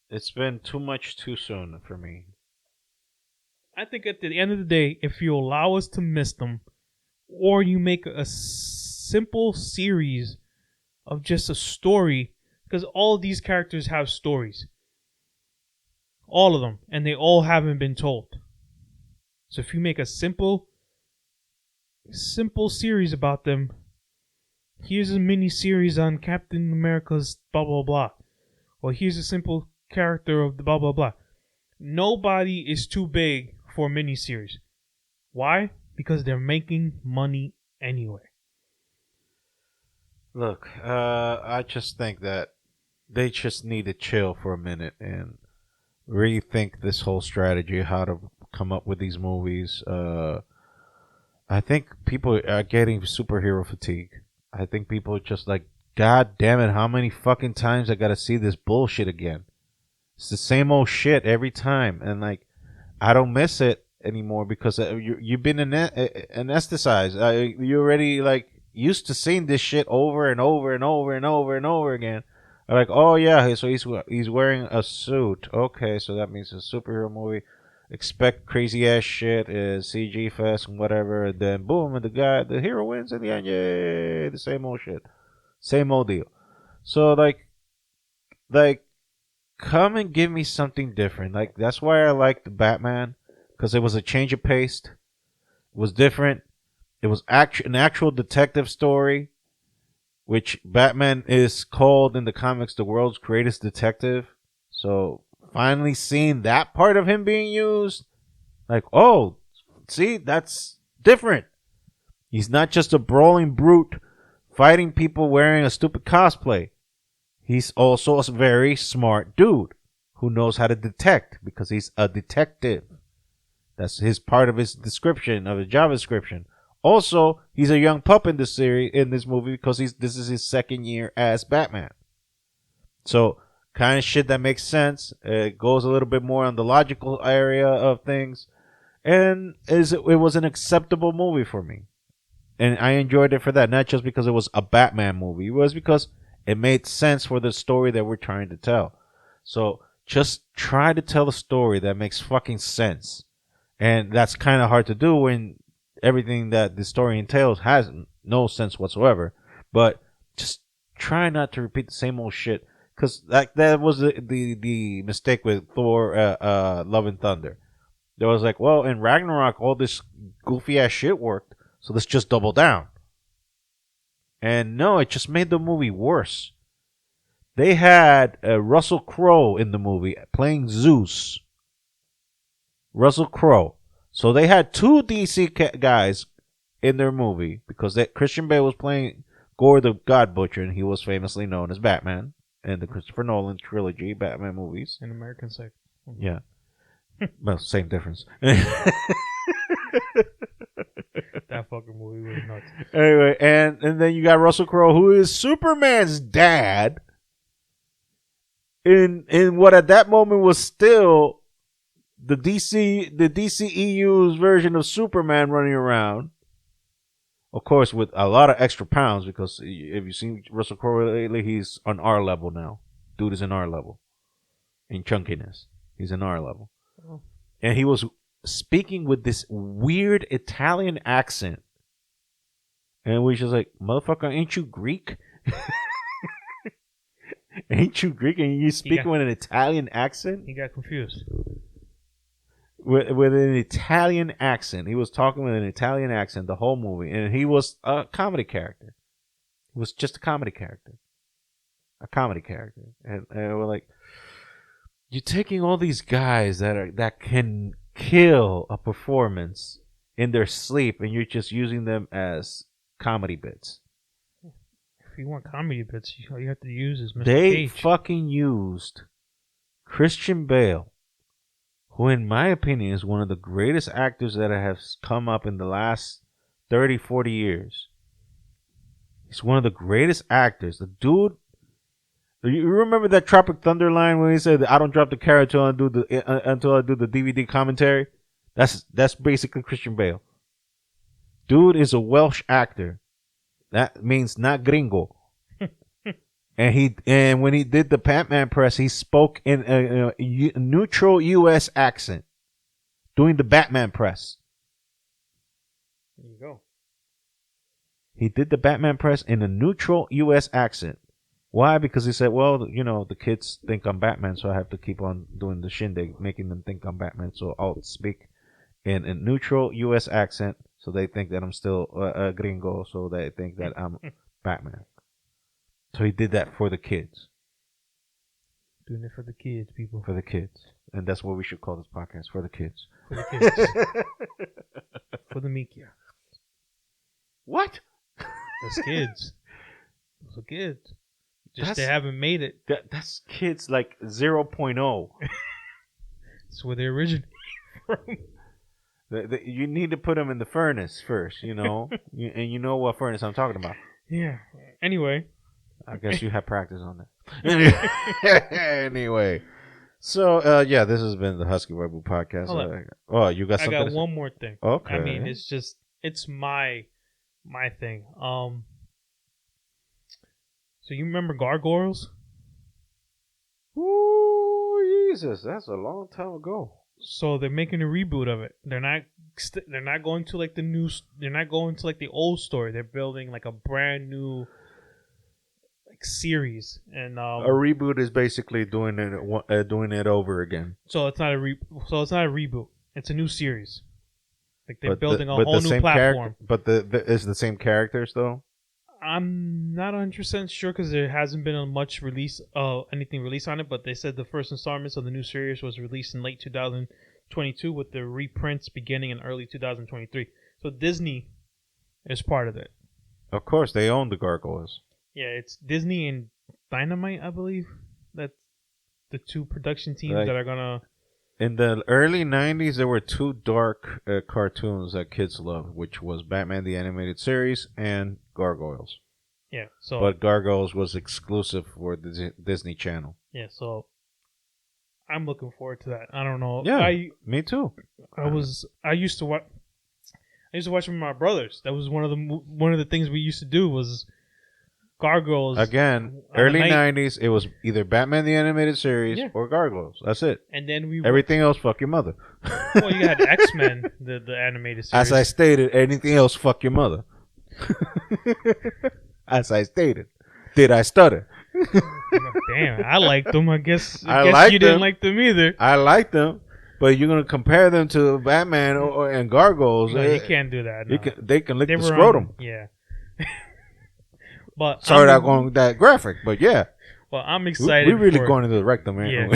It's been too much too soon for me. I think at the end of the day, if you allow us to miss them, or you make a simple series of just a story, because all of these characters have stories. All of them. And they all haven't been told. So if you make a simple series about them, here's a mini series on Captain America's blah blah blah, or here's a simple character of the blah blah blah. Nobody is too big for a mini series. Why? Because they're making money anyway. Look, I just think that they just need to chill for a minute and rethink this whole strategy, how to come up with these movies. I think people are getting superhero fatigue. I think people are just like, God damn it, how many fucking times I gotta see this bullshit again? It's the same old shit every time. And like, I don't miss it anymore because you've been anesthetized. You're already like used to seeing this shit over and over and over and over and over again. Like, oh yeah, so he's wearing a suit. Okay, so that means it's a superhero movie. Expect crazy ass shit, CG fest and whatever, and then boom, and the hero wins in the end. Yay! The same old shit, same old deal. So like, come and give me something different. Like that's why I liked the Batman, because it was a change of pace. It was different. It was an actual detective story, which Batman is called in the comics the world's greatest detective. So finally seeing that part of him being used, like, oh, see, that's different. He's not just a brawling brute fighting people wearing a stupid cosplay. He's also a very smart dude who knows how to detect because he's a detective. That's his part of his description, of his job description. Also, he's a young pup in this series, in this movie, because this is his second year as Batman. So, kind of shit that makes sense. It goes a little bit more on the logical area of things, and it was an acceptable movie for me, and I enjoyed it for that. Not just because it was a Batman movie, it was because it made sense for the story that we're trying to tell. So, just try to tell a story that makes fucking sense, and that's kind of hard to do when everything that the story entails has no sense whatsoever. But just try not to repeat the same old shit, because that was the mistake with Thor Love and Thunder. There was like, well, in Ragnarok all this goofy ass shit worked, so let's just double down. And no, it just made the movie worse. They had Russell Crowe in the movie playing Zeus. Russell Crowe. So they had 2 DC guys in their movie because Christian Bale was playing Gore the God Butcher, and he was famously known as Batman in the Christopher Nolan trilogy Batman movies. In American Psycho. Yeah. Well, same difference. That fucking movie was nuts. Anyway, and then you got Russell Crowe, who is Superman's dad, in what at that moment was still the DCEU's version of Superman running around. Of course, with a lot of extra pounds, because if you've seen Russell Crowe lately, he's on our level now. Dude is in our level. In chunkiness. He's in our level. Oh. And he was speaking with this weird Italian accent. And we just like, motherfucker, ain't you Greek? Ain't you Greek and you speaking with an Italian accent? He got confused. with an Italian accent. He was talking with an Italian accent the whole movie, and he was a comedy character. He was just a comedy character. And we're like, you're taking all these guys that can kill a performance in their sleep, and you're just using them as comedy bits. If you want comedy bits, all you have to use is Mr. They Cage. fucking used Christian Bale, who in my opinion is one of the greatest actors that has come up in the last 30, 40 years. He's one of the greatest actors. The dude, you remember that Tropic Thunder line when he said, "I don't drop the carrot until I do the DVD commentary"? That's basically Christian Bale. Dude is a Welsh actor. That means not gringo. And when he did the Batman press, he spoke in a neutral U.S. accent, doing the Batman press. There you go. He did the Batman press in a neutral U.S. accent. Why? Because he said, well, the kids think I'm Batman, so I have to keep on doing the shindig, making them think I'm Batman. So I'll speak in a neutral U.S. accent, so they think that I'm still a gringo, so they think that I'm Batman. So he did that for the kids. Doing it for the kids, people. For the kids. And that's what we should call this podcast, For the Kids. For the kids. For the Mikia. What? That's kids. Those are kids. They haven't made it. That's kids like 0.0. That's where they originated from. You need to put them in the furnace first, and you know what furnace I'm talking about. Yeah. Anyway. I guess you have practice on that. Anyway. So, this has been the Husky Rebel podcast. You got something? I got one more thing. Okay. I mean, it's my thing. So you remember Gargoyles? Ooh, Jesus, that's a long time ago. So they're making a reboot of it. They're not going to like the new. They're not going to like the old story. They're building like a brand new series, and a reboot is basically doing it over again. So it's not a reboot. It's a new series. Like they're building a whole new platform. But is the same characters though? I'm not 100% sure because there hasn't been anything released on it. But they said the first installments of the new series was released in late 2022, with the reprints beginning in early 2023. So Disney is part of it. Of course, they own the Gargoyles. Yeah, it's Disney and Dynamite, I believe. That's the two production teams that are gonna. In the early 90s, there were two dark cartoons that kids loved, which was Batman the Animated Series and Gargoyles. Yeah, but Gargoyles was exclusive for the Disney Channel. Yeah, so I'm looking forward to that. I don't know. Yeah, me too. I used to watch with my brothers. That was one of the things we used to do was Gargoyles. Again, early 90s, it was either Batman the Animated Series or Gargoyles. That's it. And then everything else, fuck your mother. Well, you had X-Men, the animated series. As I stated, anything else, fuck your mother. As I stated. Did I stutter? Damn, I liked them. I guess you didn't like them either. I liked them. But you're going to compare them to Batman and Gargoyles. No, you can't do that. No. They can lick the scrotum. Yeah. But sorry not going that graphic, but yeah. Well, I'm excited. We're really going into the rectum, man. Yeah.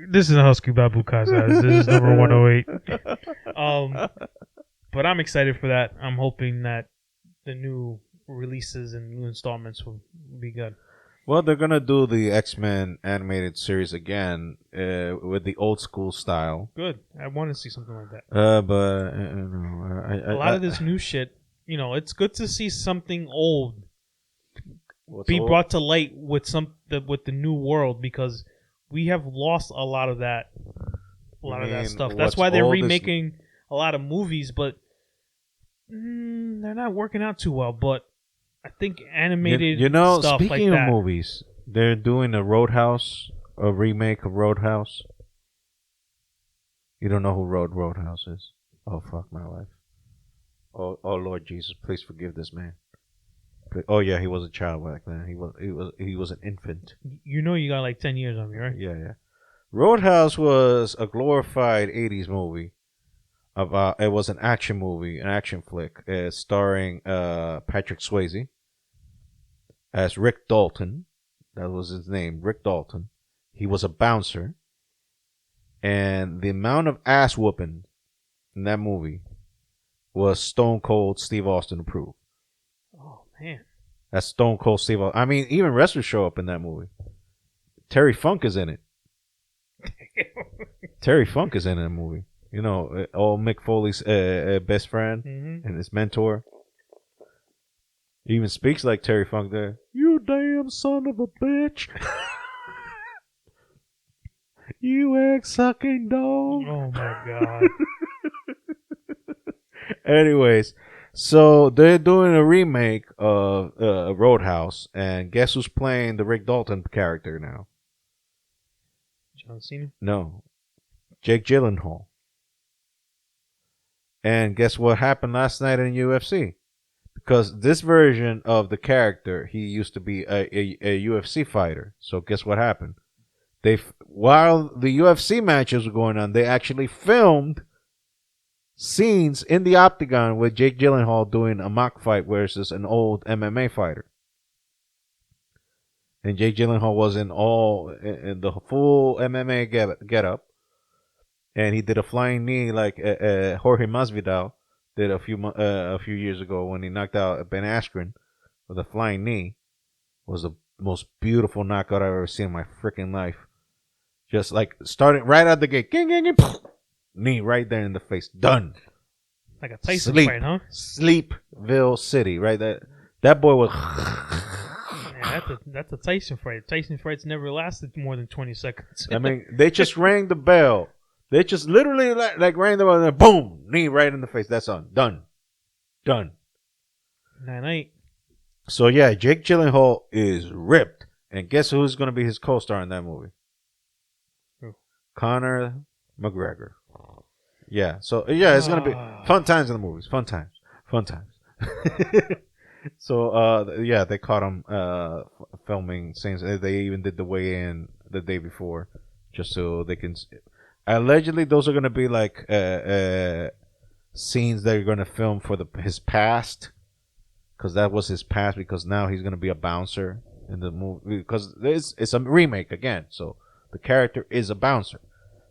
This is a Husky Babu Casas. This is number 108. But I'm excited for that. I'm hoping that the new releases and new installments will be good. Well, they're going to do the X-Men animated series again with the old school style. Good. I want to see something like that. A lot of this new shit, it's good to see something old brought to light with the new world, because we have lost a lot of that stuff. That's why they're remaking a lot of movies, but they're not working out too well. But I think animated stuff like that. Speaking of movies, they're doing a remake of Roadhouse. You don't know who Roadhouse is? Oh, fuck my life. Oh, Lord Jesus, please forgive this man. Oh yeah, he was a child back then. He was an infant. You got like 10 years on me, right? Yeah. Roadhouse was a glorified 80s movie. It was an action movie, an action flick, starring Patrick Swayze as Rick Dalton. That was his name, Rick Dalton. He was a bouncer. And the amount of ass whooping in that movie was Stone Cold Steve Austin approved. Oh, man. That's Stone Cold Steve Austin. I mean, even wrestlers show up in that movie. Terry Funk is in it. Terry Funk is in that movie. You know, old Mick Foley's best friend and his mentor. He even speaks like Terry Funk there. You damn son of a bitch. You egg-sucking dog. Oh, my God. Anyways, so they're doing a remake of Roadhouse, and guess who's playing the Rick Dalton character now? John Cena? No. Jake Gyllenhaal. And guess what happened last night in UFC? Because this version of the character, he used to be a UFC fighter. So guess what happened? While the UFC matches were going on, they actually filmed scenes in the octagon with Jake Gyllenhaal doing a mock fight versus an old MMA fighter. And Jake Gyllenhaal was in the full MMA get up. And he did a flying knee like Jorge Masvidal did a few years ago when he knocked out Ben Askren with a flying knee. It was the most beautiful knockout I've ever seen in my freaking life. Just like starting right out the gate. Ging, ging, ging, knee right there in the face. Done. Like a Tyson fight, huh? Sleepville City, right? That boy was... Yeah, that's a Tyson fight. Tyson fights never lasted more than 20 seconds. I mean, they just rang the bell. They just literally like rang the bell and then boom, knee right in the face. That's on. Done. 9-8. So yeah, Jake Gyllenhaal is ripped. And guess who's going to be his co-star in that movie? Who? Conor McGregor. Yeah. So yeah, it's going to be fun times in the movies. Fun times. So yeah, they caught him filming scenes. They even did the weigh-in the day before, just so they can. Allegedly, those are going to be like scenes that are going to film for his past, because that was his past. Because now he's going to be a bouncer in the movie. Because it's a remake again, so the character is a bouncer.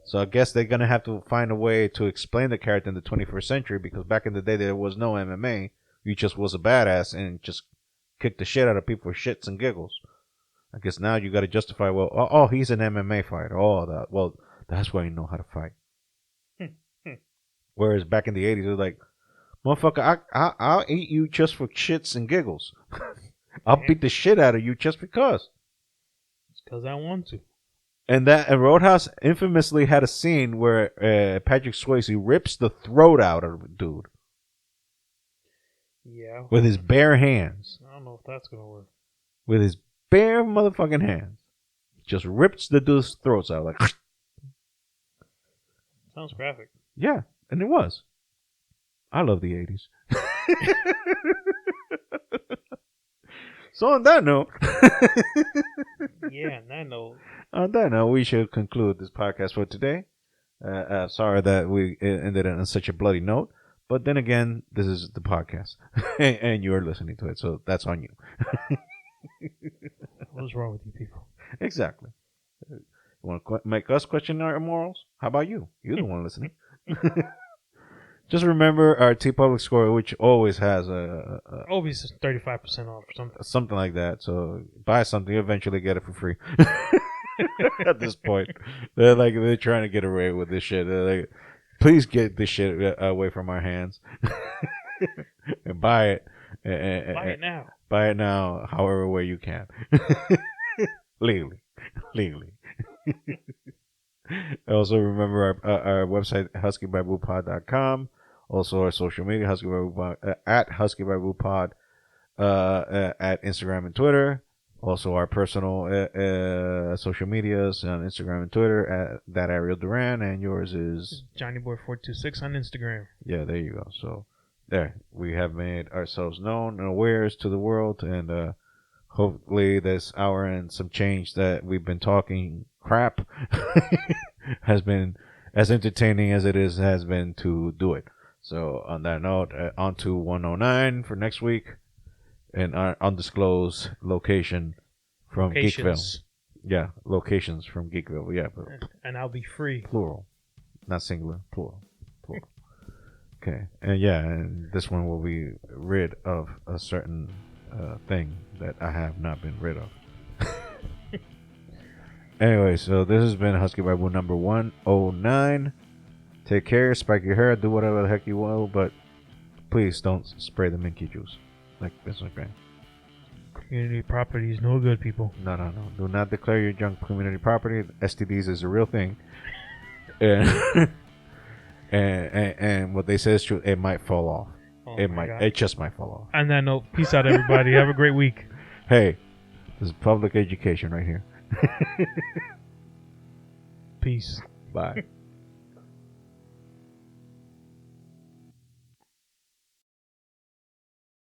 So I guess they're going to have to find a way to explain the character in the 21st century. Because back in the day, there was no MMA. You just was a badass and just kicked the shit out of people for shits and giggles. I guess now you got to justify. Well, he's an MMA fighter. Well. That's why you know how to fight. Whereas back in the 80s, it was like, motherfucker, I'll eat you just for shits and giggles. I'll beat the shit out of you just because. It's because I want to. And Roadhouse infamously had a scene where Patrick Swayze rips the throat out of a dude. Yeah. With his bare hands. I don't know if that's going to work. With his bare motherfucking hands. Just rips the dude's throats out like... Sounds graphic. Yeah, and it was. I love the 80s. So on that note... Yeah, on that note, we should conclude this podcast for today. Sorry that we ended it on such a bloody note. But then again, this is the podcast. And you're listening to it, so that's on you. What's wrong with you people? Exactly. You want to make us question our morals? How about you? You're the one listening. Just remember our TeePublic score, which always has always 35% off or something. Something like that. So buy something, you eventually get it for free. At this point, they're trying to get away with this shit. They're like, please get this shit away from our hands and buy it. Buy it now. Buy it now, however way you can, legally. Also remember our website huskybybluepod.com. Also our social media at huskybybluepod at Instagram and Twitter. Also our personal social medias on Instagram and Twitter at that Ariel Duran, and yours is JohnnyBoy426 on Instagram. Yeah, there you go. So there we have made ourselves known and awares to the world, and Hopefully this hour and some change that we've been talking crap has been as entertaining as it has been to do it. So on that note, on to 109 for next week, an undisclosed location from Geekville. Yeah, locations from Geekville. Yeah, and I'll be free. Plural, not singular. Plural. Okay, and this one will be rid of a certain thing that I have not been rid of. Anyway, so this has been Husky Bible number 109. Take care, spike your hair, do whatever the heck you will, but please don't spray the minky juice like Instagram. Community property is no good, people. No. Do not declare your junk community property. STDs is a real thing. And and what they say is true. It might fall off. Oh it just might fall off. On that note, peace out, everybody. Have a great week. Hey, this is public education right here. Peace. Bye.